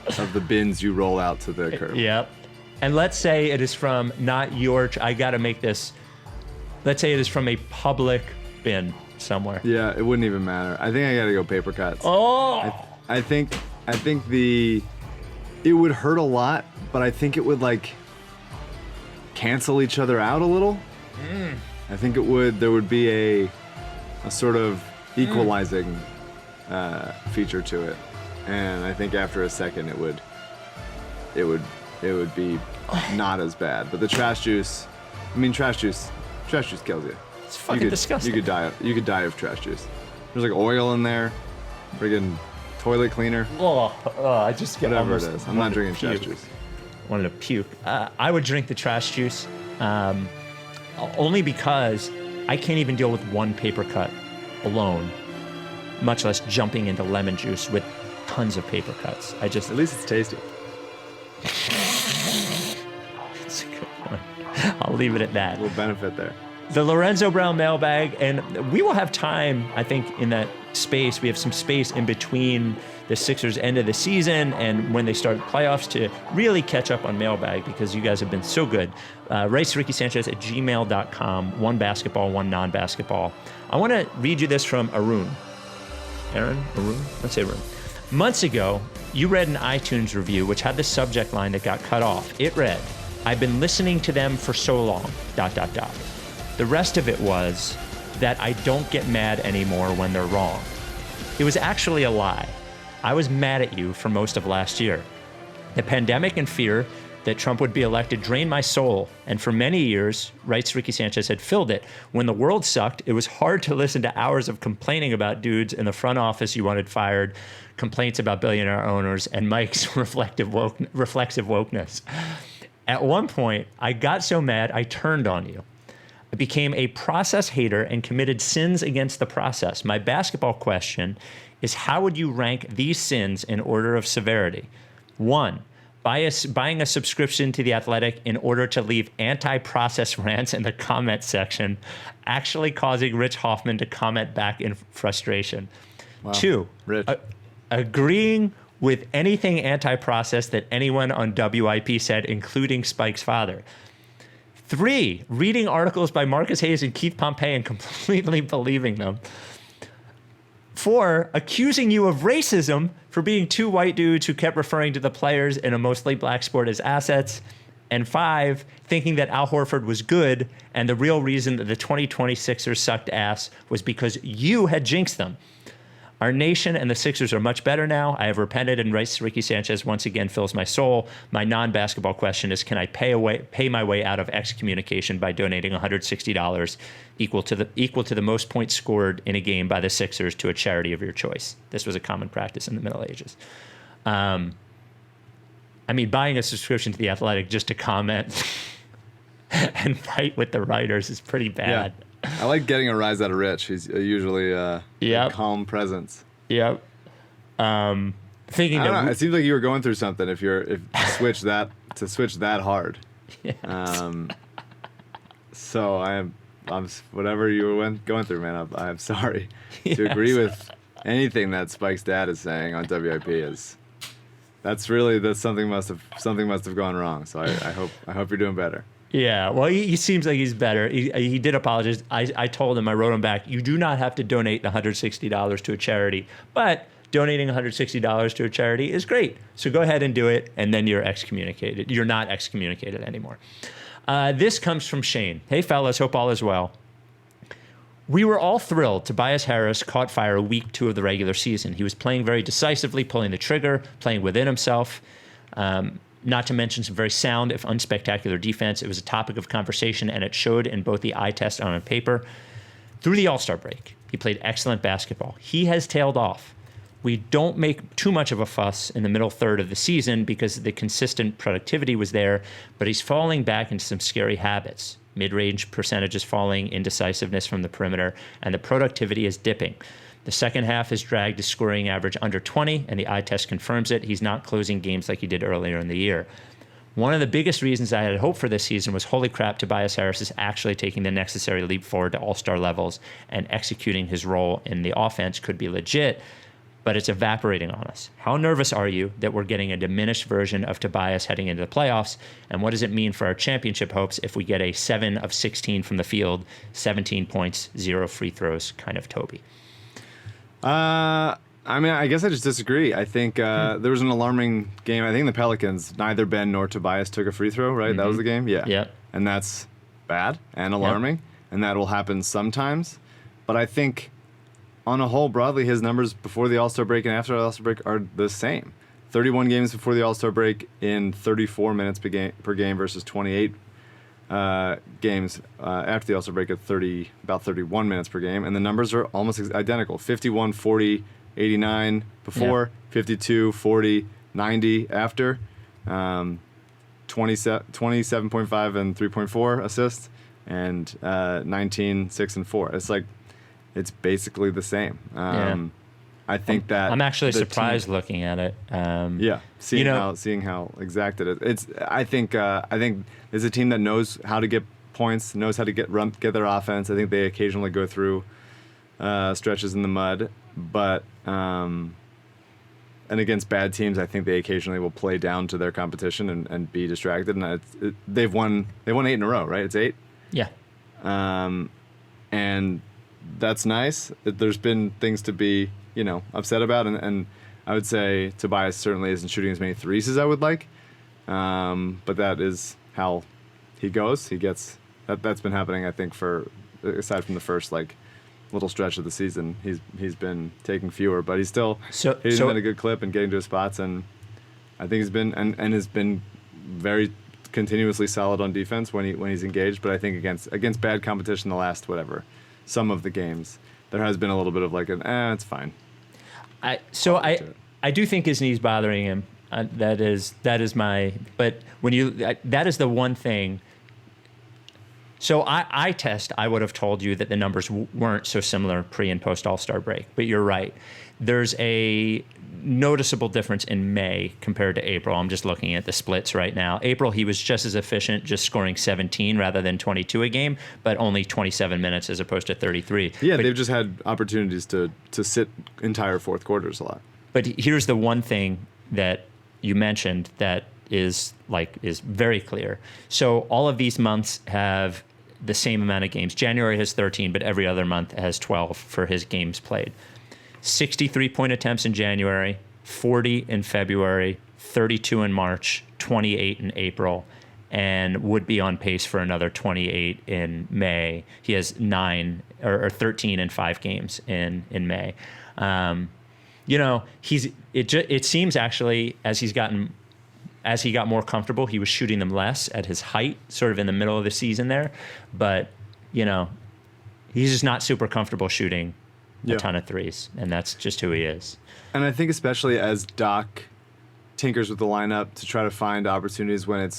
bins you roll out to the curb. Yep. And let's say it is from not your, I got to make this, let's say it is from a public bin somewhere. Yeah, it wouldn't even matter. I think I got to go paper cuts. Oh! I think the it would hurt a lot, but I think it would like cancel each other out a little. I think there would be a sort of equalizing feature to it, and I think after a second it would be not as bad. But the trash juice kills you. It's fucking disgusting. You could die of trash juice. There's like oil in there, friggin' toilet cleaner. I just get whatever it is. I'm not drinking trash juice. Wanted to puke. I would drink the trash juice, only because I can't even deal with one paper cut alone, much less jumping into lemon juice with tons of paper cuts. At least it's tasty. It's a good one. I'll leave it at that. A little benefit there. The Lorenzo Brown mailbag, and we will have time, I think, in that space. We have some space in between the Sixers' end of the season and when they start playoffs to really catch up on mailbag because you guys have been so good. Write Ricky Sanchez at gmail.com, one basketball, one non-basketball. I want to read you this from Arun. Arun? Let's say Arun. Months ago, you read an iTunes review which had the subject line that got cut off. It read, "I've been listening to them for so long, ... The rest of it was that I don't get mad anymore when they're wrong. It was actually a lie. I was mad at you for most of last year. The pandemic and fear that Trump would be elected drained my soul, and for many years, writes Ricky Sanchez, had filled it. When the world sucked, it was hard to listen to hours of complaining about dudes in the front office you wanted fired, complaints about billionaire owners, and Mike's reflexive wokeness. At one point, I got so mad I turned on you. I became a process hater and committed sins against the process. My basketball question is, how would you rank these sins in order of severity? 1, buying a subscription to The Athletic in order to leave anti-process rants in the comment section, actually causing Rich Hoffman to comment back in frustration. Wow. 2, Rich. Agreeing with anything anti-process that anyone on WIP said, including Spike's father. 3, reading articles by Marcus Hayes and Keith Pompey and completely believing them. 4, accusing you of racism for being two white dudes who kept referring to the players in a mostly black sport as assets. And 5, thinking that Al Horford was good and the real reason that the 2020 Sixers sucked ass was because you had jinxed them. Our nation and the Sixers are much better now. I have repented, and writes Ricky Sanchez once again fills my soul. My non-basketball question is, can I pay my way out of excommunication by donating $160 equal to the most points scored in a game by the Sixers to a charity of your choice? This was a common practice in the Middle Ages. I mean, buying a subscription to The Athletic just to comment and fight with the writers is pretty bad. Yeah. I like getting a rise out of Rich. He's usually a calm presence. Yep. Thinking I don't that know. It seems like you were going through something. If to switch that hard. Yes. So I'm whatever you were going through, man. I'm sorry. To agree with anything that Spike's dad is saying on WIP that's something must have gone wrong. So I hope you're doing better. Yeah, well, he seems like he's better. He did apologize. I told him, I wrote him back, you do not have to donate the $160 to a charity, but donating $160 to a charity is great. So go ahead and do it, and then you're excommunicated. You're not excommunicated anymore. This comes from Shane. Hey, fellas, hope all is well. We were all thrilled Tobias Harris caught fire week 2 of the regular season. He was playing very decisively, pulling the trigger, playing within himself. Not to mention some very sound, if unspectacular defense. It was a topic of conversation, and it showed in both the eye test and on paper. Through the All-Star break, he played excellent basketball. He has tailed off. We don't make too much of a fuss in the middle third of the season because the consistent productivity was there, but he's falling back into some scary habits. Mid-range percentage is falling, indecisiveness from the perimeter, and the productivity is dipping. The second half has dragged his scoring average under 20, and the eye test confirms it. He's not closing games like he did earlier in the year. One of the biggest reasons I had hope for this season was, holy crap, Tobias Harris is actually taking the necessary leap forward to all-star levels, and executing his role in the offense could be legit, but it's evaporating on us. How nervous are you that we're getting a diminished version of Tobias heading into the playoffs, and what does it mean for our championship hopes if we get a 7 of 16 from the field, 17 points, 0 free throws kind of Toby? I mean, I guess I just disagree. I think there was an alarming game. I think the Pelicans, neither Ben nor Tobias took a free throw, right? That was the game? Yeah. Yeah. And that's bad and alarming, and that will happen sometimes. But I think on a whole, broadly, his numbers before the All-Star break and after the All-Star break are the same. 31 games before the All-Star break in 34 minutes per game versus 28 games after the All-Star break at about 31 minutes per game. And the numbers are almost identical. 51, 40, 89 before, 52, 40, 90 after, 27.5 and 3.4 assists, and 19, 6, and 4. It's like, it's basically the same. I think that I'm actually surprised looking at it. Seeing how exact it is. I think it's a team that knows how to get points, knows how to get their offense. I think they occasionally go through stretches in the mud, but and against bad teams, I think they occasionally will play down to their competition and be distracted. And they've won 8 in a row, right? It's 8. Yeah. And that's nice. There's been things to be, upset about, and I would say Tobias certainly isn't shooting as many threes as I would like. But that is how he goes. He gets that's been happening, I think, for aside from the first little stretch of the season. He's been taking fewer, but he's still hitting them at a good clip and getting to his spots, and I think he's been and has been very continuously solid on defense when he's engaged. But I think against bad competition, the last some of the games, there has been a little bit of it's fine. I do think his knee's bothering him. That is my. But that is the one thing. So I would have told you that the numbers weren't so similar pre and post All-Star break. But you're right. There's a noticeable difference in May compared to April. I'm just looking at the splits right now. April, he was just as efficient, just scoring 17 rather than 22 a game, but only 27 minutes as opposed to 33. Yeah, they've just had opportunities to sit entire fourth quarters a lot. But here's the one thing that you mentioned that is very clear. So all of these months have the same amount of games. January has 13, but every other month has 12 for his games played. 63-point attempts in January, 40 in February, 32 in March, 28 in April, and would be on pace for another 28 in May. He has 13 in 5 games in May. It seems actually as he got more comfortable, he was shooting them less at his height, sort of in the middle of the season there. But, he's just not super comfortable shooting a ton of threes, and that's just who he is. And I think especially as Doc tinkers with the lineup to try to find opportunities when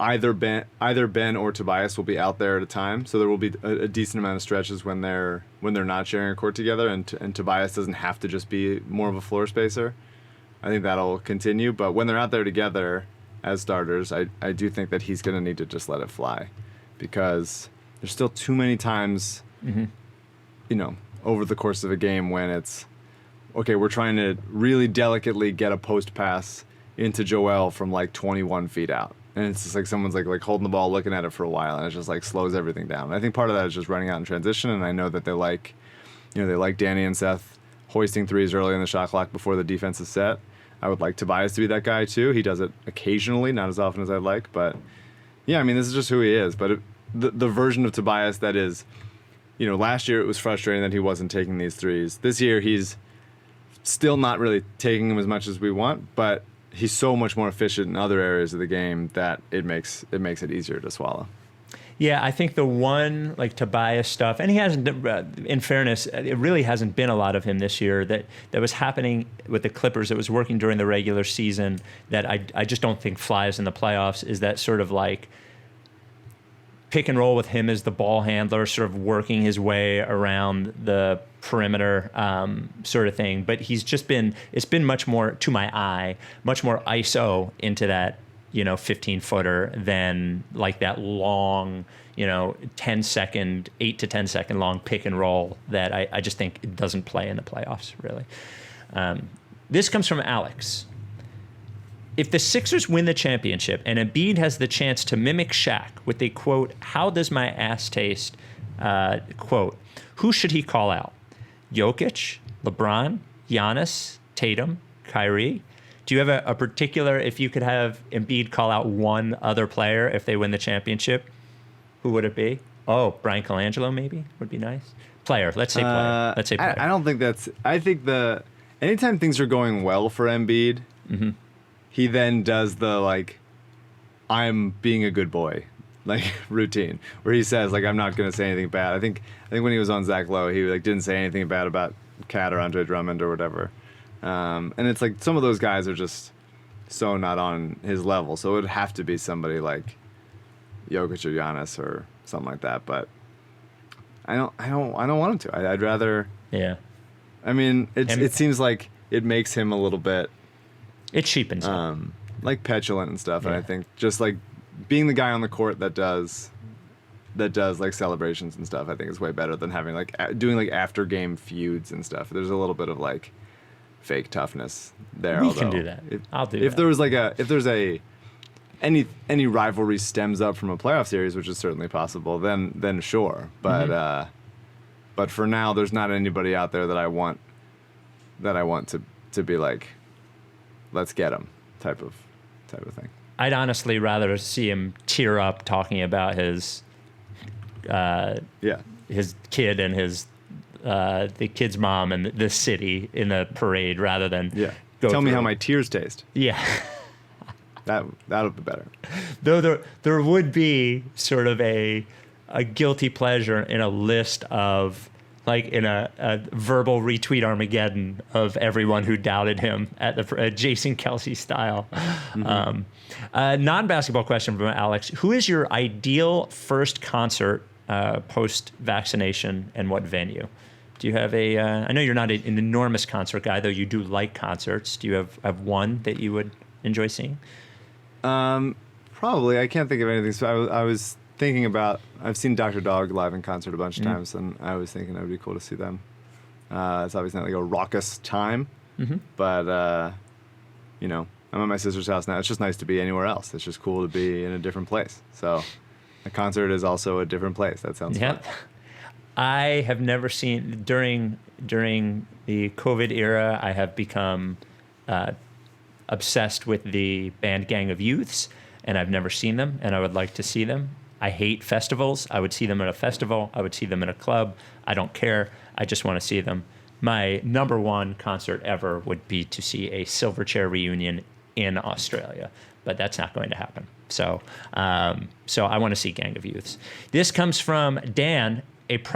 either Ben or Tobias will be out there at a time, so there will be a decent amount of stretches when they're not sharing a court together, and Tobias doesn't have to just be more of a floor spacer. I think that'll continue, but when they're out there together as starters, I do think that he's going to need to just let it fly, because there's still too many times, over the course of a game when it's, okay, we're trying to really delicately get a post pass into Joel from 21 feet out. And it's just someone's holding the ball, looking at it for a while, and it just slows everything down. And I think part of that is just running out in transition, and I know that they like Danny and Seth hoisting threes early in the shot clock before the defense is set. I would like Tobias to be that guy too. He does it occasionally, not as often as I'd like, but yeah, I mean, this is just who he is. But the version of Tobias that is, last year it was frustrating that he wasn't taking these threes. This year he's still not really taking them as much as we want, but he's so much more efficient in other areas of the game that it makes it easier to swallow. Yeah, I think the one Tobias stuff, and he hasn't, in fairness, it really hasn't been a lot of him this year that was happening with the Clippers that was working during the regular season that I just don't think flies in the playoffs, is that sort of pick and roll with him as the ball handler, sort of working his way around the perimeter sort of thing. But it's been much more, to my eye, much more ISO into that 15-footer than that long, 10-second, 8 to 10 second long pick and roll that I just think it doesn't play in the playoffs, really. This comes from Alex. If the Sixers win the championship and Embiid has the chance to mimic Shaq with a, quote, "How does my ass taste," quote, who should he call out? Jokic, LeBron, Giannis, Tatum, Kyrie. Do you have a particular, if you could have Embiid call out one other player if they win the championship, who would it be? Oh, Brian Colangelo maybe would be nice. Player, let's say player. Let's say player. I don't think that's, I think anytime things are going well for Embiid, he then does the like, I'm being a good boy, like routine, where he says like, I'm not going to say anything bad. I think when he was on Zach Lowe, he like didn't say anything bad about Cat or Andre Drummond or whatever. And it's like some of those guys are just so not on his level. So it would have to be somebody like Jokic or Giannis or something like that. But I don't want him to. I'd rather. Yeah. I mean, it seems like it makes him a little bit. It cheapens him. Like petulant and stuff. Yeah. And I think just like being the guy on the court that does like celebrations and stuff, I think is way better than having like doing like after game feuds and stuff. There's a little bit of like fake toughness there. We can do that. I'll do that. If there was like if there's any rivalry stems up from a playoff series, which is certainly possible, then sure. But but for now, there's not anybody out there that I want to be like, let's get him type of thing. I'd honestly rather see him tear up talking about his kid and his the kid's mom and the city in the parade rather than Tell me how my tears taste. Yeah. That'll be better. Though there would be sort of a guilty pleasure in a list of, like, in a verbal retweet Armageddon of everyone who doubted him at the Jason Kelsey style. Non-basketball question from Alex. Who is your ideal first concert post-vaccination and what venue? Do you have I know you're not an enormous concert guy, though you do like concerts. Do you have one that you would enjoy seeing? Probably. I can't think of anything. So I was thinking about, I've seen Dr. Dog live in concert a bunch of times, and I was thinking it would be cool to see them. It's obviously not like a raucous time, but, you know, I'm at my sister's house now. It's just nice to be anywhere else. It's just cool to be in a different place. So a concert is also a different place. That sounds fun. I have never seen, during the COVID era, I have become obsessed with the band Gang of Youths, and I've never seen them, and I would like to see them. I hate festivals. I would see them at a festival. I would see them in a club. I don't care. I just want to see them. My number one concert ever would be to see a Silverchair reunion in Australia, but that's not going to happen. So I want to see Gang of Youths. This comes from Dan.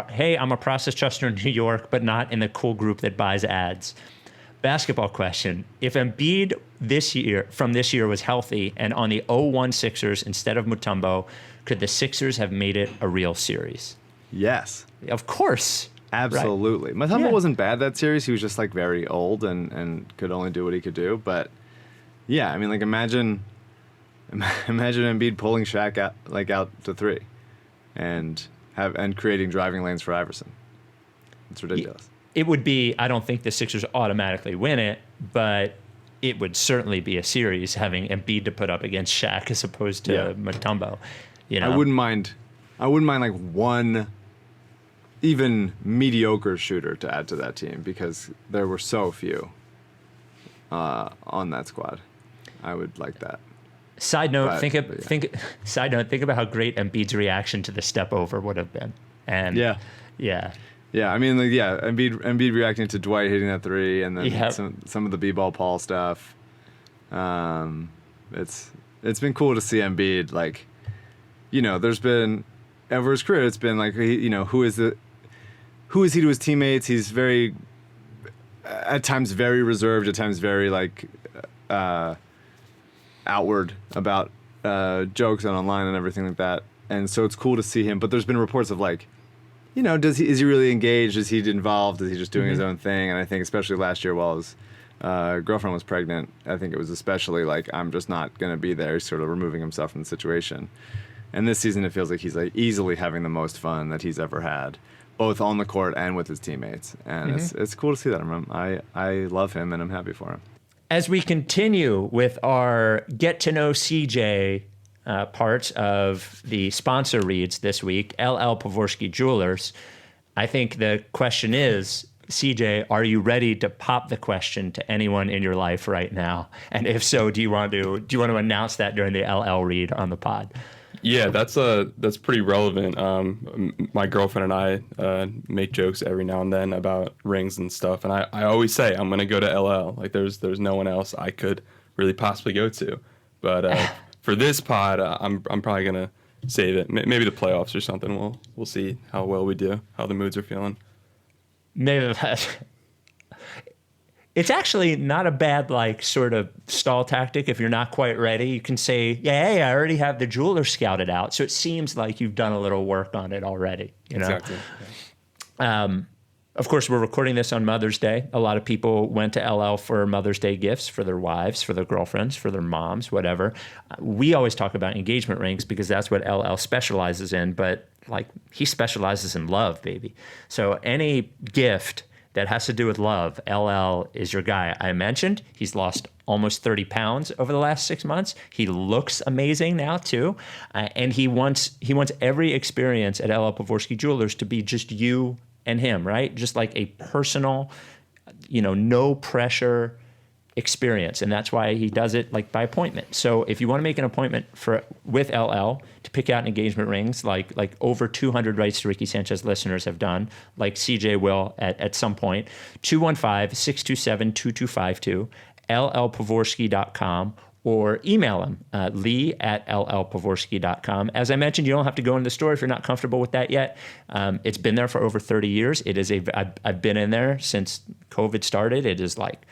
Hey, I'm a process truster in New York, but not in the cool group that buys ads. Basketball question. If Embiid from this year was healthy and on the 0-1 Sixers instead of Mutombo, could the Sixers have made it a real series? Yes. Of course. Absolutely. Right. Mutombo wasn't bad that series. He was just like very old and could only do what he could do. But yeah, I mean, like imagine Embiid pulling Shaq out to three and creating driving lanes for Iverson. It's ridiculous. It would be, I don't think the Sixers automatically win it, but it would certainly be a series having Embiid to put up against Shaq as opposed to Mutombo. You know? I wouldn't mind like one even mediocre shooter to add to that team because there were so few on that squad. I would like that. Side note, think about how great Embiid's reaction to the step over would have been. And yeah. I mean, like, Embiid reacting to Dwight hitting that three, and then some of the B-ball Paul stuff. It's been cool to see Embiid, like, you know, there's been over his career, it's been like, who is he to his teammates? He's very, at times very reserved, at times very like outward about jokes and online and everything like that. And so it's cool to see him. But there's been reports of like, you know, is he really engaged? Is he involved? Is he just doing his own thing? And I think especially last year while his girlfriend was pregnant, I think it was especially like, I'm just not going to be there. He's sort of removing himself from the situation. And this season it feels like he's like easily having the most fun that he's ever had, both on the court and with his teammates. And it's cool to see that. I love him and I'm happy for him. As we continue with our Get to Know CJ part of the sponsor reads this week, LL Pavorsky Jewelers, I think the question is, CJ, are you ready to pop the question to anyone in your life right now? And if so, do you want to announce that during the LL read on the pod? Yeah, that's pretty relevant. My girlfriend and I make jokes every now and then about rings and stuff, and I always say I'm gonna go to LL. Like there's no one else I could really possibly go to, but for this pod, I'm probably gonna save it. Maybe the playoffs or something. We'll see how well we do, how the moods are feeling. Maybe it's actually not a bad like sort of stall tactic. If you're not quite ready, you can say, "Yeah, hey, I already have the jeweler scouted out." So it seems like you've done a little work on it already. You know? Exactly. Yeah. Of course, we're recording this on Mother's Day. A lot of people went to LL for Mother's Day gifts for their wives, for their girlfriends, for their moms, whatever. We always talk about engagement rings because that's what LL specializes in. But like he specializes in love, baby. So any gift that has to do with love, LL is your guy. I mentioned he's lost almost 30 pounds over the last 6 months. He looks amazing now too. And he wants every experience at LL Pavorsky Jewelers to be just you and him, right? Just like a personal, no pressure experience. And that's why he does it like by appointment. So if you want to make an appointment with LL to pick out engagement rings, like over 200 Rights to Ricky Sanchez listeners have done, like CJ will at some point, 215-627-2252, llpavorsky.com, or email him, lee@llpavorsky.com. As I mentioned, you don't have to go into the store if you're not comfortable with that yet. It's been there for over 30 years. I've been in there since COVID started. It is like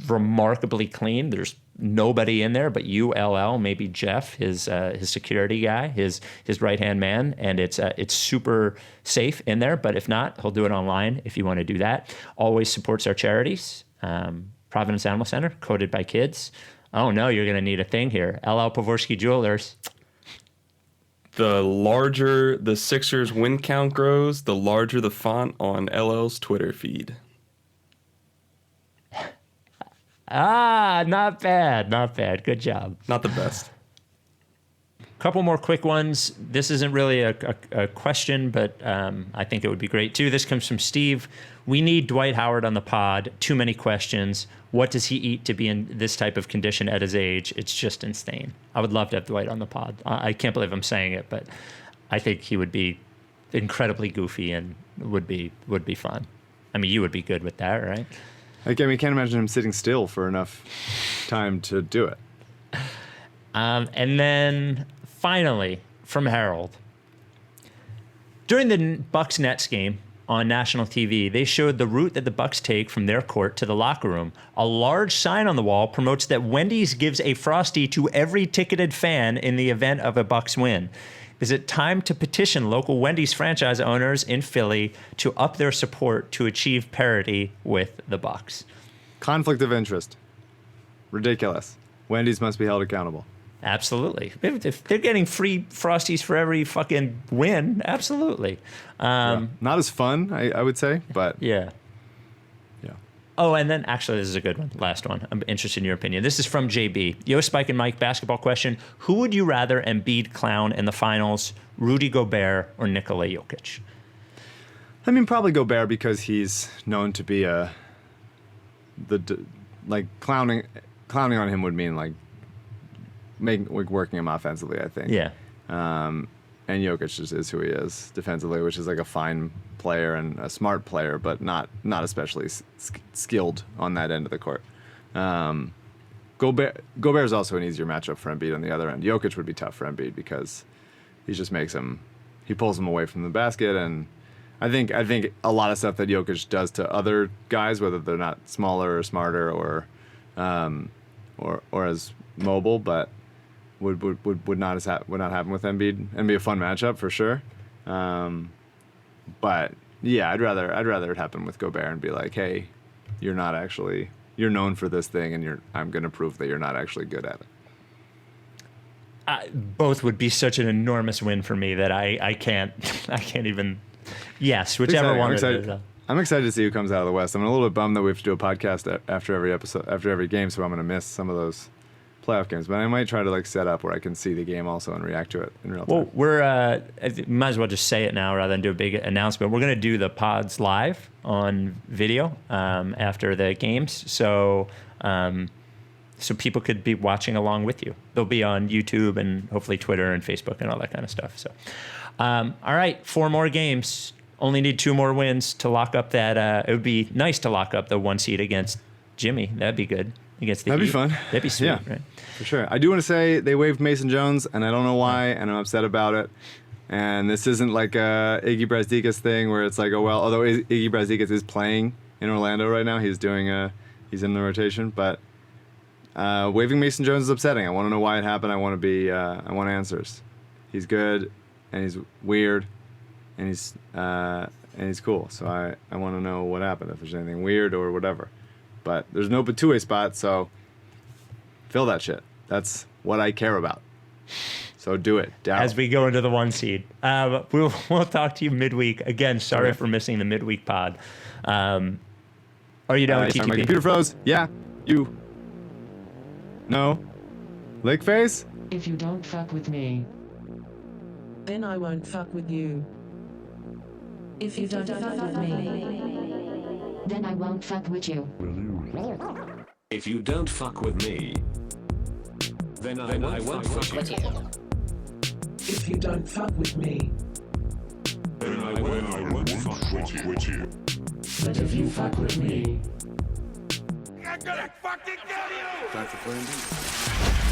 remarkably clean. There's nobody in there but you, LL, maybe Jeff, his security guy, his right-hand man, and it's super safe in there. But if not, he'll do it online if you want to do that. Always supports our charities. Providence Animal Center, coded by kids. Oh no, you're going to need a thing here. LL Pavorsky Jewelers. The larger the Sixers win count grows, the larger the font on LL's Twitter feed. Not bad. Good job. Not the best. Couple more quick ones. This isn't really a question, but I think it would be great too. This comes from Steve. We need Dwight Howard on the pod. Too many questions. What does he eat to be in this type of condition at his age? It's just insane. I would love to have Dwight on the pod. I can't believe I'm saying it, but I think he would be incredibly goofy and would be fun. I mean, you would be good with that, right? I can't imagine him sitting still for enough time to do it. And then finally, from Harold. During the Bucks-Nets game on national TV, they showed the route that the Bucks take from their court to the locker room. A large sign on the wall promotes that Wendy's gives a Frosty to every ticketed fan in the event of a Bucks win. Is it time to petition local Wendy's franchise owners in Philly to up their support to achieve parity with the Bucks? Conflict of interest. Ridiculous. Wendy's must be held accountable. Absolutely. If they're getting free Frosties for every fucking win, absolutely. Not as fun, I would say, but yeah. Oh, and then actually, this is a good one. Last one. I'm interested in your opinion. This is from JB. Yo, Spike and Mike, basketball question. Who would you rather Embiid clown in the finals, Rudy Gobert or Nikola Jokic? I mean, probably Gobert because he's known to be clowning on him would mean working him offensively, I think. Yeah. And Jokic is who he is defensively, which is like a fine player and a smart player, but not especially skilled on that end of the court. Gobert is also an easier matchup for Embiid on the other end. Jokic would be tough for Embiid because he just he pulls him away from the basket, and I think a lot of stuff that Jokic does to other guys, whether they're not smaller or smarter or as mobile, but would not happen with Embiid and be a fun matchup for sure. But yeah, I'd rather it happen with Gobert and be like, hey, you're known for this thing, and I'm going to prove that you're not actually good at it. Both would be such an enormous win for me that I can't even. Yes, whichever one. I'm excited to see who comes out of the West. I'm a little bit bummed that we have to do a podcast after every game, so I'm going to miss some of those playoff games, but I might try to like set up where I can see the game also and react to it in real time. Well, we're might as well just say it now rather than do a big announcement. We're going to do the pods live on video after the games, so people could be watching along with you. They'll be on YouTube and hopefully Twitter and Facebook and all that kind of stuff. So, all right, 4 more games. Only need 2 more wins to lock up that. It would be nice to lock up the 1 seed against Jimmy. That'd be good. Against the That'd Heat. be fun. That'd be sweet, Yeah, right? for sure. I do want to say they waived Mason Jones, and I don't know why, and I'm upset about it. And this isn't like a Iggy Brazdeikis thing where it's like, oh well. Although Iggy Brazdeikis is playing in Orlando right now, he's in the rotation. But waiving Mason Jones is upsetting. I want to know why it happened. I want answers. He's good, and he's weird, and he's cool. So I want to know what happened. If there's anything weird or whatever. But there's no two-way spot, so fill that shit. That's what I care about. So do it. Down. As we go into the 1 seed. We'll talk to you midweek. Again, sorry for missing the midweek pod. Are you down with TTP? My computer froze. Yeah. You. No. Lick face? If you don't fuck with me, then I won't fuck with you. if you don't fuck with me, then I won't fuck with you. If you don't fuck with me, then I won't fuck with you. If you don't fuck with me, Then I won't fuck with you. But if you fuck with me, I'm gonna fucking kill you! Time for plan B.